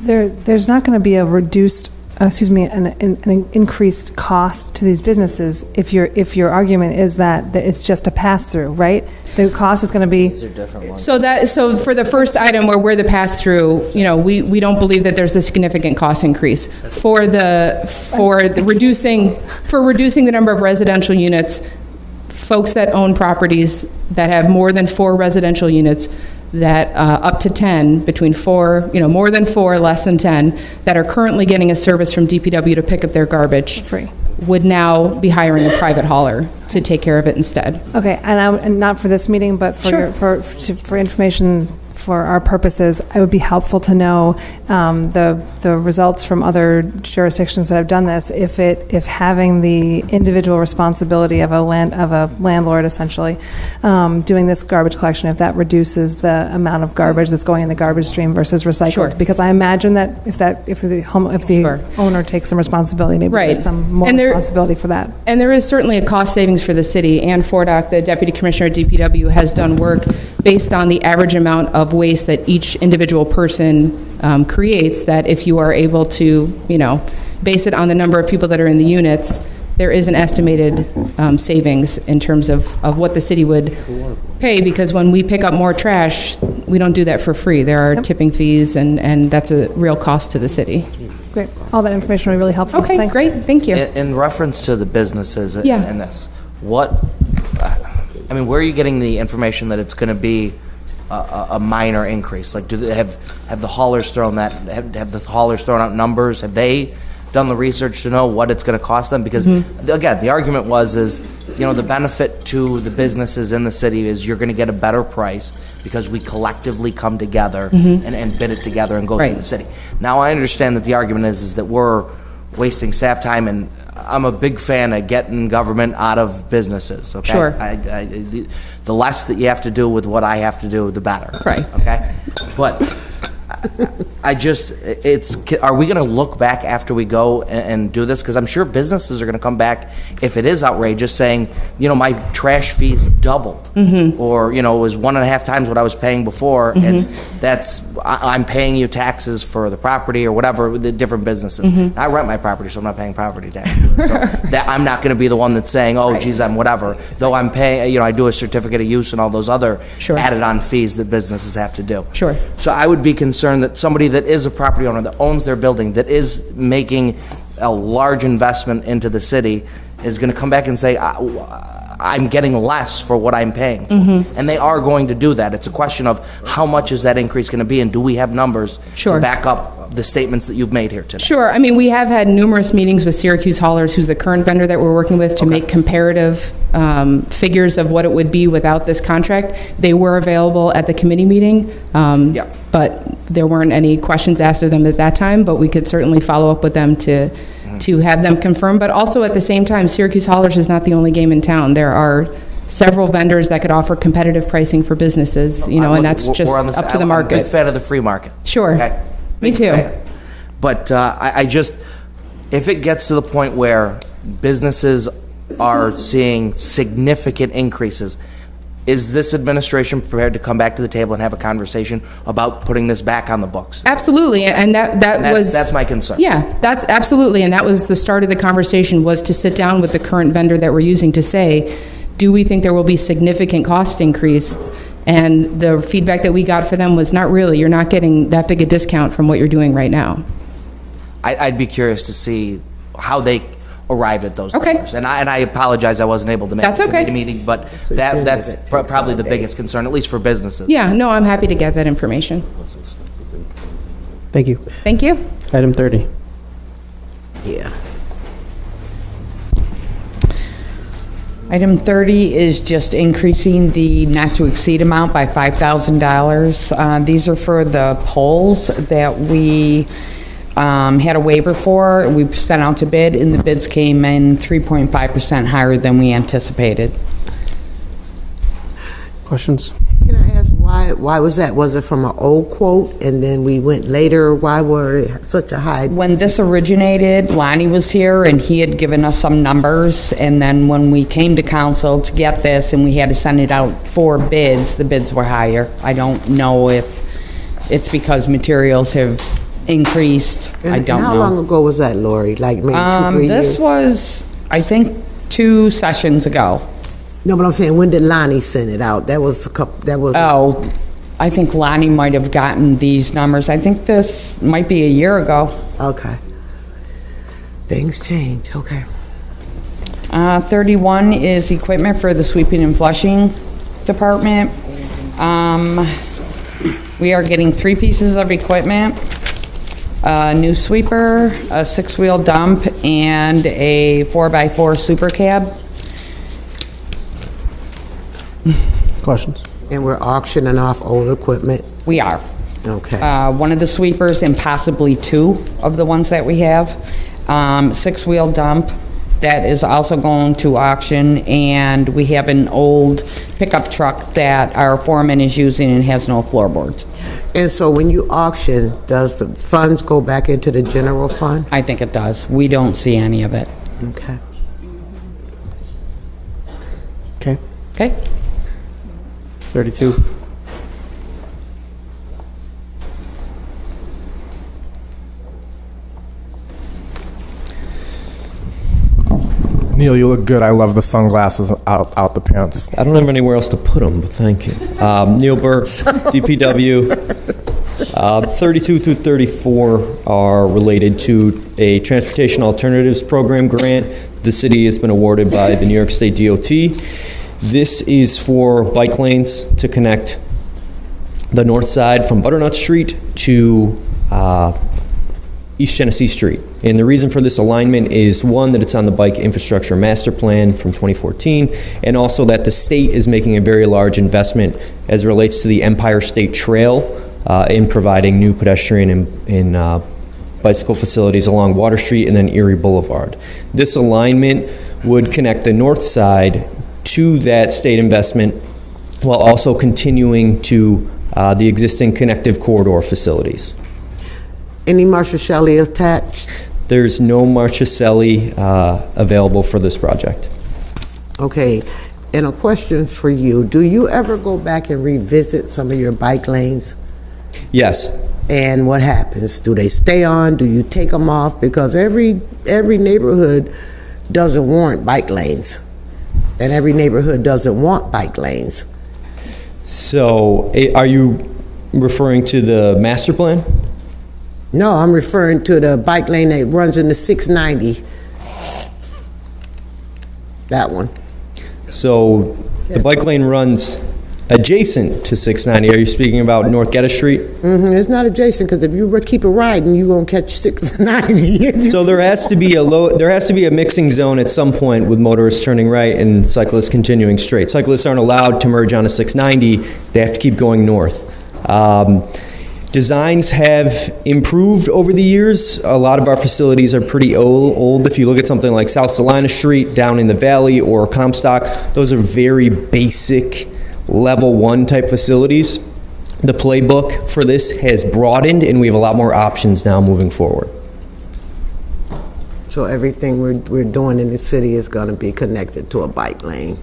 There's not going to be a reduced, an increased cost to these businesses if your argument is that it's just a pass-through, right? The cost is going to be... These are different ones. So for the first item where we're the pass-through, we don't believe that there's a significant cost increase. For reducing the number of residential units, folks that own properties that have more than 4 residential units, that up to 10, between 4, more than 4, less than 10, that are currently getting a service from DPW to pick up their garbage, free, would now be hiring a private hauler to take care of it instead. Okay, and not for this meeting, but for information for our purposes, it would be helpful to know the results from other jurisdictions that have done this. If having the individual responsibility of a landlord essentially doing this garbage collection, if that reduces the amount of garbage that's going in the garbage stream versus recycled. Sure. Because I imagine that if the owner takes some responsibility, maybe there's some more responsibility for that. And there is certainly a cost savings for the city. Ann Fordock, the Deputy Commissioner at DPW, has done work based on the average amount of waste that each individual person creates, that if you are able to, base it on the number of people that are in the units, there is an estimated savings in terms of what the city would pay, because when we pick up more trash, we don't do that for free. There are tipping fees, and that's a real cost to the city. Great. All that information will be really helpful. Okay, Thanks. great. Thank you. In reference to the businesses Yeah. and this, where are you getting the information that it's going to be a minor increase? Like, do they have the haulers thrown out numbers? Have they done the research to know what it's going to cost them? Because again, the argument is the benefit to the businesses in the city is you're going to get a better price because we collectively come together and bid it together and go through the city. Now I understand that the argument is that we're wasting staff time, and I'm a big fan of getting government out of businesses. Okay, Sure. The less that you have to do with what I have to do, the better. Right. Okay, but are we going to look back after we go and do this? Because I'm sure businesses are going to come back if it is outrageous, saying, my trash fees doubled, or it was 1.5 times what I was paying before, and I'm paying you taxes for the property or whatever. The different businesses. I rent my property, so I'm not paying property tax. So I'm not going to be the one that's saying, geez, I'm whatever. Though I'm paying, I do a certificate of use and all those other added-on fees that businesses have to do. Sure. So I would be concerned that somebody that is a property owner that owns their building, that is making a large investment into the city, is going to come back and say, I'm getting less for what I'm paying for. And they are going to do that. It's a question of how much is that increase going to be, and do we have numbers to back up the statements that you've made here today? Sure. We have had numerous meetings with Syracuse Haulers, who's the current vendor that we're working with, to make comparative figures of what it would be without this contract. They were available at the committee meeting, but there weren't any questions asked of them at that time, but we could certainly follow up with them to have them confirm. But also at the same time, Syracuse Haulers is not the only game in town. There are several vendors that could offer competitive pricing for businesses, and that's just up to the market. I'm a big fan of the free market. Sure. Okay? Me too. Fan. But if it gets to the point where businesses are seeing significant increases, is this administration prepared to come back to the table and have a conversation about putting this back on the books? Absolutely, and that's my concern. Yeah, that's absolutely, and that was the start of the conversation, was to sit down with the current vendor that we're using to say, do we think there will be significant cost increase? And the feedback that we got for them was, not really. You're not getting that big a discount from what you're doing right now. I'd be curious to see how they arrived at those numbers. And I apologize, I wasn't able to make That's the okay. committee meeting, but that's probably the biggest concern, at least for businesses. Yeah, no, I'm happy to get that information. Thank you. Thank you. Item 30. Yeah. Item 30 is just increasing the not to exceed amount by $5,000. These are for the poles that we had a waiver for. We sent out to bid, and the bids came in 3.5% higher than we anticipated. Questions? Can I ask why was that? Was it from an old quote and then we went later? Why were it such a high? When this originated, Lonnie was here and he had given us some numbers, and then when we came to council to get this and we had to send it out for bids, the bids were higher. I don't know if it's because materials have increased. I don't know. How long ago was that, Lori? Like maybe 2-3 years? This was, I think, 2 sessions ago. No, but I'm saying, when did Lonnie send it out? That was a couple. That was. Oh, I think Lonnie might have gotten these numbers. I think this might be a year ago. Okay. Things change. Okay. 31 is equipment for the sweeping and flushing department. We are getting 3 pieces of equipment: a new sweeper, a 6-wheel dump, and a 4x4 super cab. Questions? And we're auctioning off old equipment? We are. Okay. One of the sweepers and possibly 2 of the ones that we have. 6-wheel dump that is also going to auction, and we have an old pickup truck that our foreman is using and has no floorboards. And so when you auction, does the funds go back into the general fund? I think it does. We don't see any of it. Okay. Okay. Okay. 32. Neil, you look good. I love the sunglasses out the pants. I don't have anywhere else to put them, but thank you. Neil Burke, DPW. 32 through 34 are related to a Transportation Alternatives Program grant the city has been awarded by the New York State DOT. This is for bike lanes to connect the north side from Butternut Street to East Genesee Street. And the reason for this alignment is, one, that it's on the Bike Infrastructure Master Plan from 2014, and also that the state is making a very large investment as it relates to the Empire State Trail in providing new pedestrian and bicycle facilities along Water Street and then Erie Boulevard. This alignment would connect the north side to that state investment while also continuing to the existing connective corridor facilities. Any Marcia Shelley attached? There's no Marchicelli available for this project. Okay, and a question for you. Do you ever go back and revisit some of your bike lanes? Yes. And what happens? Do they stay on? Do you take them off? Because every neighborhood doesn't warrant bike lanes, and every neighborhood doesn't want bike lanes. So are you referring to the master plan? No, I'm referring to the bike lane that runs in the 690. That one. So the bike lane runs adjacent to 690. Are you speaking about North Geddes Street? Mm-hmm. It's not adjacent, because if you keep it riding, you're gonna catch 690. So there has to be a mixing zone at some point with motorists turning right and cyclists continuing straight. Cyclists aren't allowed to merge onto 690. They have to keep going north. Designs have improved over the years. A lot of our facilities are pretty old. If you look at something like South Salina Street down in the valley or Comstock, those are very basic level 1 type facilities. The playbook for this has broadened, and we have a lot more options now moving forward. So everything we're doing in the city is going to be connected to a bike lane?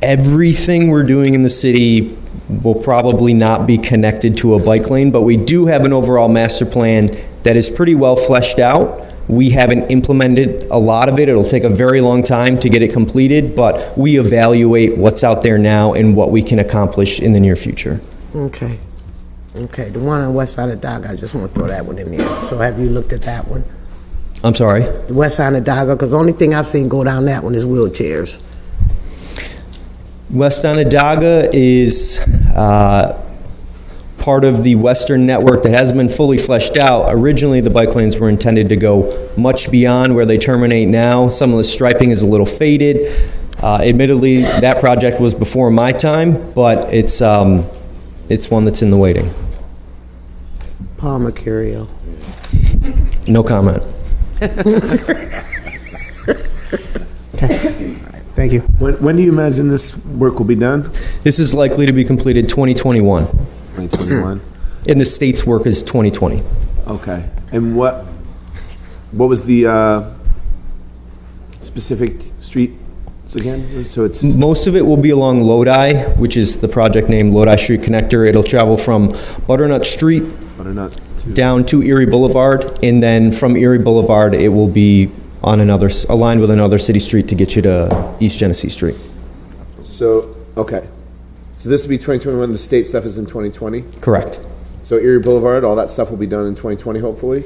Everything we're doing in the city will probably not be connected to a bike lane, but we do have an overall master plan that is pretty well fleshed out. We haven't implemented a lot of it. It'll take a very long time to get it completed, but we evaluate what's out there now and what we can accomplish in the near future. Okay. Okay, the one on the west side of Dock, I just want to throw that one in there. So have you looked at that one? I'm sorry? West Onondaga, because the only thing I've seen go down that one is wheelchairs. West Onondaga is part of the Western network that hasn't been fully fleshed out. Originally, the bike lanes were intended to go much beyond where they terminate now. Some of the striping is a little faded. Admittedly, that project was before my time, but it's one that's in the waiting. Paul Mercurio. No comment. Thank you. When do you imagine this work will be done? This is likely to be completed 2021. 2021. And the state's work is 2020. Okay. And what was the specific streets again? So it's most of it will be along Lodi, which is the project name Lodi Street Connector. It'll travel from Butternut Street down to Erie Boulevard, and then from Erie Boulevard it will be on aligned with another city street to get you to East Genesee Street. So okay. So this will be 2021. The state stuff is in 2020? Correct. So Erie Boulevard, all that stuff will be done in 2020, hopefully?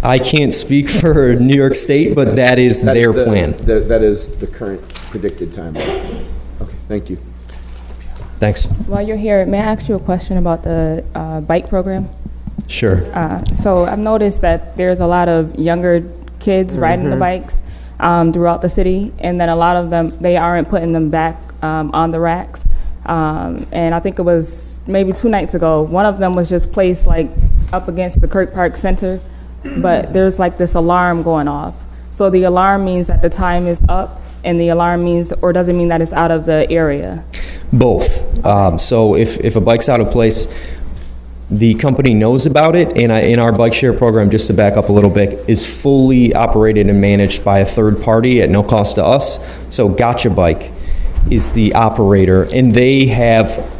I can't speak for New York State, but that is their plan. That is the current predicted timeline. Okay, thank you. Thanks. While you're here, may I ask you a question about the bike program? Sure. So I've noticed that there's a lot of younger kids riding the bikes throughout the city, and then a lot of them, they aren't putting them back on the racks. And I think it was maybe 2 nights ago, one of them was just placed like up against the Kirk Park Center, but there's like this alarm going off. So the alarm means that the time is up, and the alarm means, or does it mean that it's out of the area? Both. So if a bike's out of place, the company knows about it, and in our bike share program, just to back up a little bit, is fully operated and managed by a third party at no cost to us. So Gotcha Bike is the operator, and they have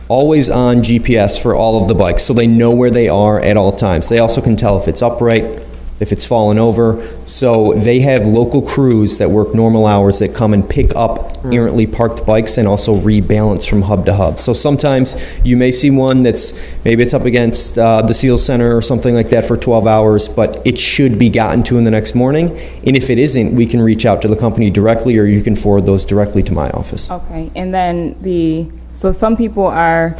always on GPS for all of the bikes, so they know where they are at all times. They also can tell if it's upright, if it's fallen over. So they have local crews that work normal hours that come and pick up errantly parked bikes and also rebalance from hub to hub. So sometimes you may see one that's, maybe it's up against the SEALS Center or something like that for 12 hours, but it should be gotten to in the next morning. And if it isn't, we can reach out to the company directly, or you can forward those directly to my office. Okay, and then so some people are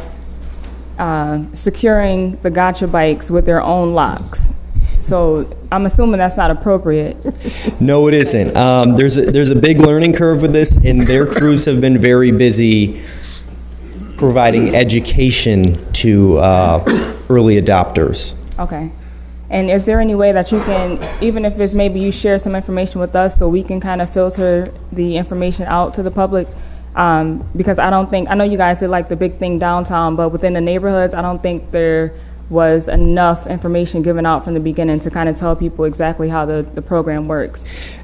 securing the Gotcha bikes with their own locks. So I'm assuming that's not appropriate. No, it isn't. There's a big learning curve with this, and their crews have been very busy providing education to early adopters. Okay. And is there any way that you can, even if it's maybe you share some information with us so we can kind of filter the information out to the public? Because I know you guys did like the big thing downtown, but within the neighborhoods, I don't think there was enough information given out from the beginning to kind of tell people exactly how the program works.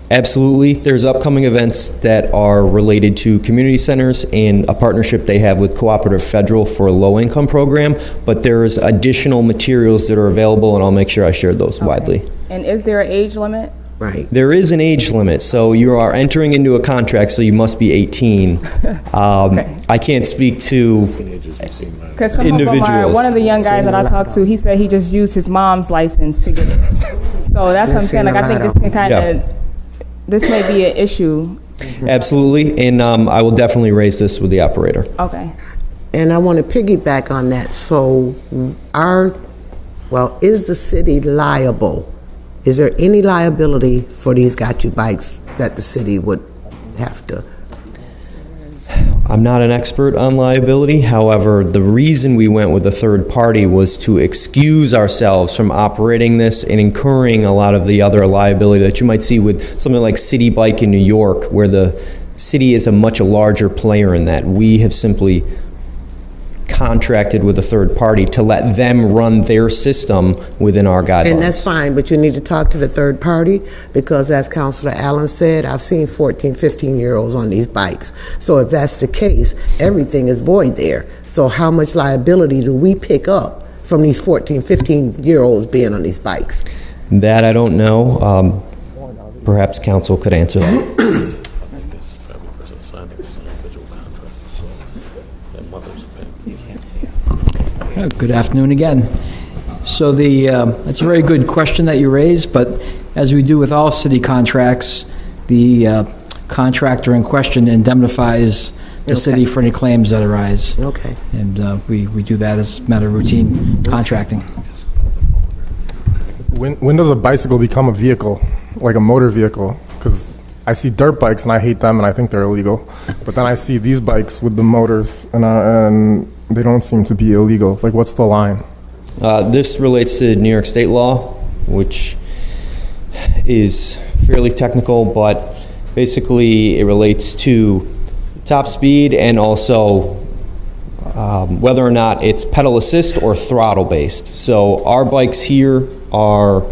Absolutely. There's upcoming events that are related to community centers and a partnership they have with Cooperative Federal for a low-income program, but there's additional materials that are available, and I'll make sure I share those widely. And is there an age limit? Right. There is an age limit, so you are entering into a contract, so you must be 18. Okay. I can't speak to because some individuals. Of them are, one of the young guys that I talked to, he said he just used his mom's license to get it. So that's what I'm saying. Like, I think this can kind of, this may be an issue. Absolutely, and I will definitely raise this with the operator. Okay. And I want to piggyback on that. So is the city liable? Is there any liability for these Gotcha bikes that the city would have to? I'm not an expert on liability. However, the reason we went with a third party was to excuse ourselves from operating this and incurring a lot of the other liability that you might see with something like City Bike in New York, where the city is a much larger player in that. We have simply contracted with a third party to let them run their system within our guidelines. And that's fine, but you need to talk to the third party, because as Councilor Allen said, I've seen 14, 15-year-olds on these bikes. So if that's the case, everything is void there. So how much liability do we pick up from these 14, 15-year-olds being on these bikes? That I don't know. Perhaps council could answer that. Good afternoon again. So that's a very good question that you raised, but as we do with all city contracts, the contractor in question indemnifies the city for any claims that arise. Okay. And we do that as a matter of routine contracting. When does a bicycle become a vehicle, like a motor vehicle? Because I see dirt bikes and I hate them and I think they're illegal. But then I see these bikes with the motors and they don't seem to be illegal. Like, what's the line? This relates to New York State law, which is fairly technical, but basically it relates to top speed and also whether or not it's pedal assist or throttle based. So our bikes here are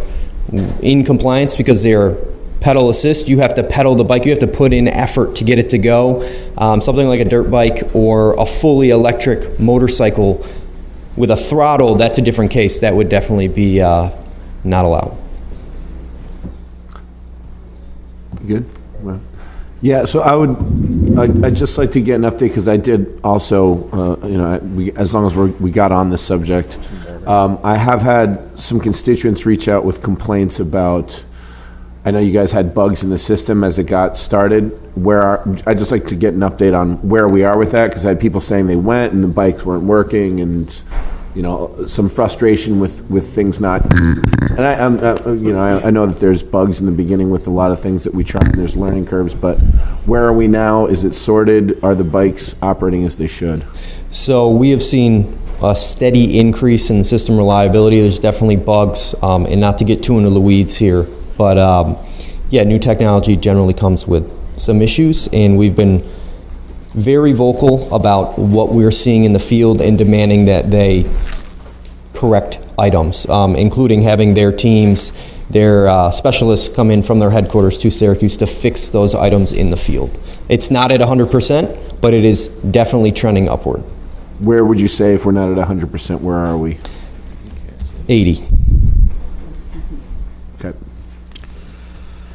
in compliance because they're pedal assist. You have to pedal the bike. You have to put in effort to get it to go. Something like a dirt bike or a fully electric motorcycle with a throttle, that's a different case. That would definitely be not allowed. Good. Well, yeah. So I'd just like to get an update because I did also, as long as we got on this subject, I have had some constituents reach out with complaints about. I know you guys had bugs in the system as it got started. I'd just like to get an update on where we are with that because I had people saying they went and the bikes weren't working and, some frustration with things not. And I know that there's bugs in the beginning with a lot of things that we try and there's learning curves, but where are we now? Is it sorted? Are the bikes operating as they should? So we have seen a steady increase in system reliability. There's definitely bugs, and not to get too into the weeds here. But new technology generally comes with some issues, and we've been very vocal about what we're seeing in the field and demanding that they correct items, including having their teams, their specialists come in from their headquarters to Syracuse to fix those items in the field. It's not at 100%, but it is definitely trending upward. Where would you say if we're not at 100%, where are we? 80.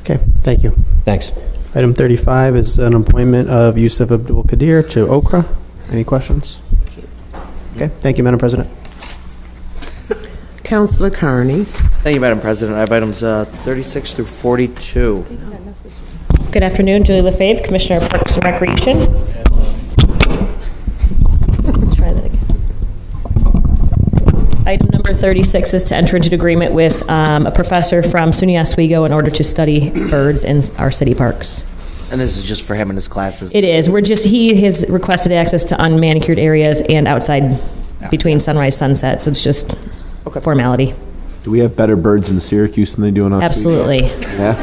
Okay, thank you. Thanks. Item 35 is an appointment of Yusuf Abdul Qadir to Okra. Any questions? Okay, thank you, Madam President. Councilor Carney. Thank you, Madam President. I have items 36 through 42. Good afternoon, Julie LaFave, Commissioner of Parks and Recreation. Try that again. Item number 36 is to enter into an agreement with a professor from SUNY Oswego in order to study birds in our city parks. And this is just for him and his classes? It is. He has requested access to unmanicured areas and outside between sunrise, sunset, so it's just formality. Do we have better birds in Syracuse than they do in Oswego? Absolutely. Yeah?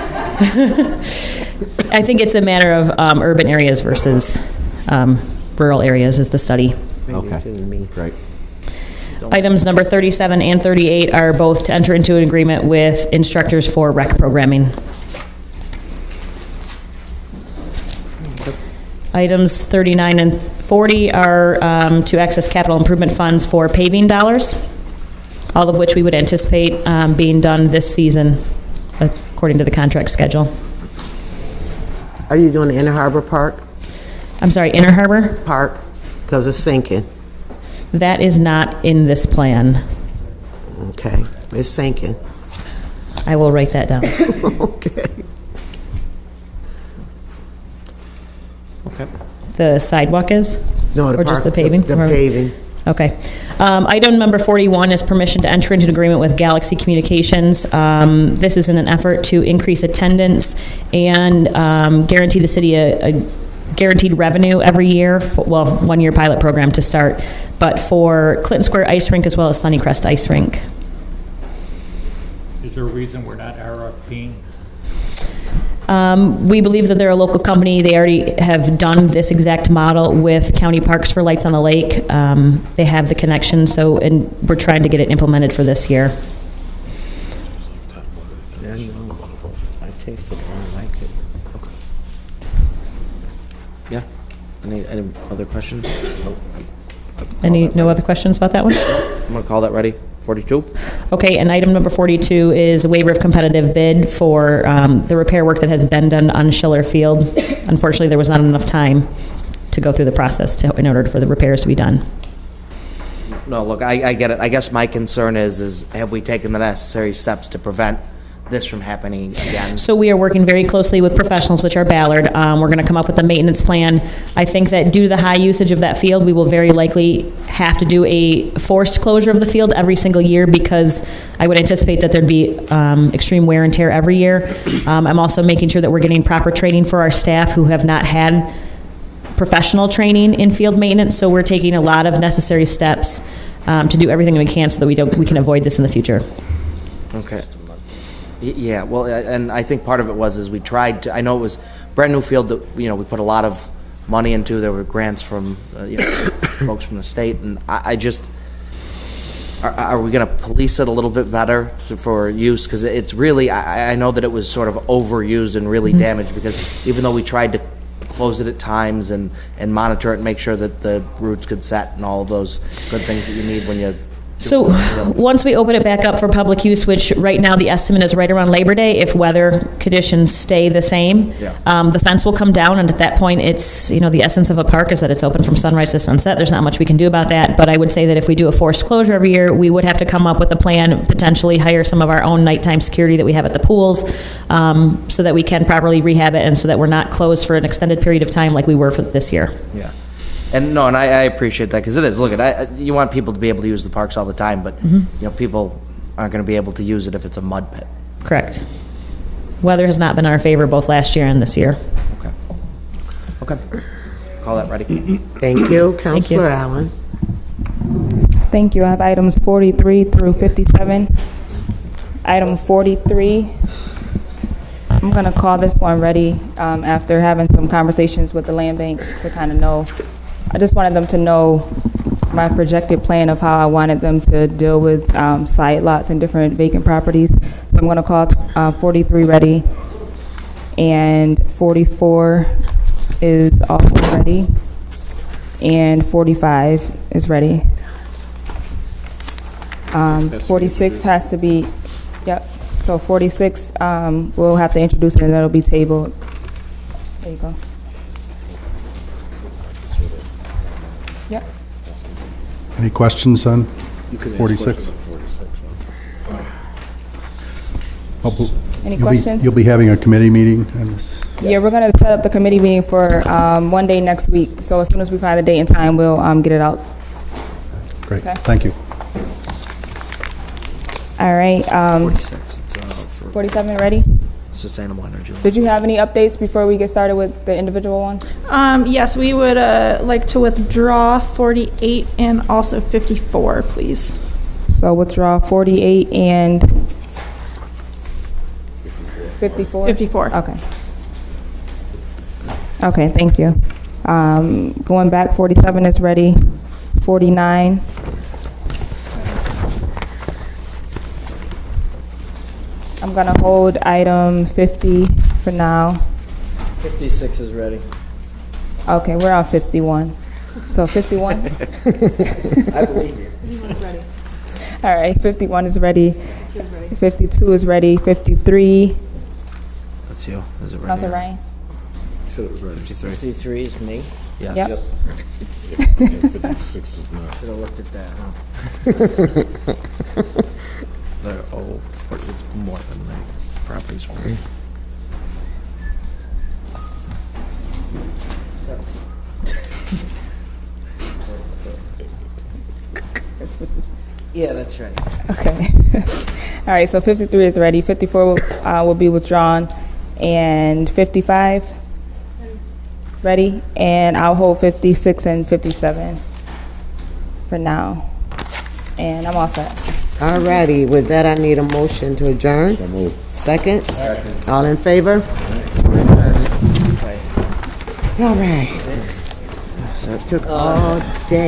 I think it's a matter of urban areas versus rural areas is the study. Okay, great. Items number 37 and 38 are both to enter into an agreement with instructors for rec programming. Items 39 and 40 are to access capital improvement funds for paving dollars, all of which we would anticipate being done this season according to the contract schedule. Are you doing the Inner Harbor Park? I'm sorry, Inner Harbor? Park, because it's sinking. That is not in this plan. Okay, it's sinking. I will write that down. Okay. Okay. The sidewalk is? No, the or just park, the paving? The paving. Okay. Item number 41 is permission to enter into an agreement with Galaxy Communications. This is in an effort to increase attendance and guarantee the city a guaranteed revenue every year, one-year pilot program to start, but for Clinton Square Ice Rink as well as Sunnycrest Ice Rink. Is there a reason we're not RFPing? We believe that they're a local company. They already have done this exact model with County Parks for Lights on the Lake. They have the connection, and we're trying to get it implemented for this year. I tasted it. I like it. Yeah. Any other questions? Nope. No other questions about that one? I'm going to call that ready. 42. Okay, and item number 42 is a waiver of competitive bid for the repair work that has been done on Schiller Field. Unfortunately, there was not enough time to go through the process in order for the repairs to be done. No, look, I get it. I guess my concern is have we taken the necessary steps to prevent this from happening again? So we are working very closely with professionals, which are Ballard. We're going to come up with a maintenance plan. I think that due to the high usage of that field, we will very likely have to do a forced closure of the field every single year because I would anticipate that there'd be extreme wear and tear every year. I'm also making sure that we're getting proper training for our staff who have not had professional training in field maintenance, so we're taking a lot of necessary steps to do everything we can so that we can avoid this in the future. Okay. Yeah, well, and I think part of it was we tried to, I know it was brand new field that, we put a lot of money into. There were grants from, folks from the state, and I just, are we going to police it a little bit better for use? Because it's really, I know that it was sort of overused and really damaged because even though we tried to close it at times and monitor it and make sure that the roots could set and all of those good things that you need when you... So once we open it back up for public use, which right now the estimate is right around Labor Day, if weather conditions stay the same, the fence will come down, and at that point, it's, the essence of a park is that it's open from sunrise to sunset. There's not much we can do about that, but I would say that if we do a forced closure every year, we would have to come up with a plan, potentially hire some of our own nighttime security that we have at the pools, so that we can properly rehab it and so that we're not closed for an extended period of time like we were for this year. Yeah. And I appreciate that because it is. Look, you want people to be able to use the parks all the time, but people aren't going to be able to use it if it's a mud pit. Correct. Weather has not been in our favor both last year and this year. Okay. Call that ready. Thank you, Councilor Allen. Thank you. I have items 43 through 57. Item 43, I'm going to call this one ready after having some conversations with the land bank to kind of know. I just wanted them to know my projected plan of how I wanted them to deal with side lots and different vacant properties. So I'm going to call 43 ready, and 44 is also ready, and 45 is ready. 46 has to be, yep. So 46, we'll have to introduce it and that'll be tabled. There you go. Yep. Any questions on 46? Any questions? You'll be having a committee meeting on this? Yeah, we're going to set up the committee meeting for one day next week. So as soon as we find a date and time, we'll get it out. Great, okay. Thank you. All right. 46. 47 ready? Sustainable energy. Did you have any updates before we get started with the individual ones? Yes, we would like to withdraw 48 and also 54, please. So withdraw 48 and 54? 54. Okay. Okay, thank you. Going back, 47 is ready. 49. I'm going to hold item 50 for now. 56 is ready. Okay, we're on 51. So 51? I believe you. 51's ready. All right, 51 is ready. 52 is ready. 53. That's you. Is it ready? Councilor Ryan? You said it was ready. 53. 53 is me. Yes. Yep. 56 is not. Should have looked at that. It's more than the property's worth. Yeah, that's right. Okay. All right, so 53 is ready. 54 will be withdrawn. And 55 ready. And I'll hold 56 and 57 for now. And I'm all set. All righty. With that, I need a motion to adjourn. So moved. Second? All in favor? All right. So it took all day.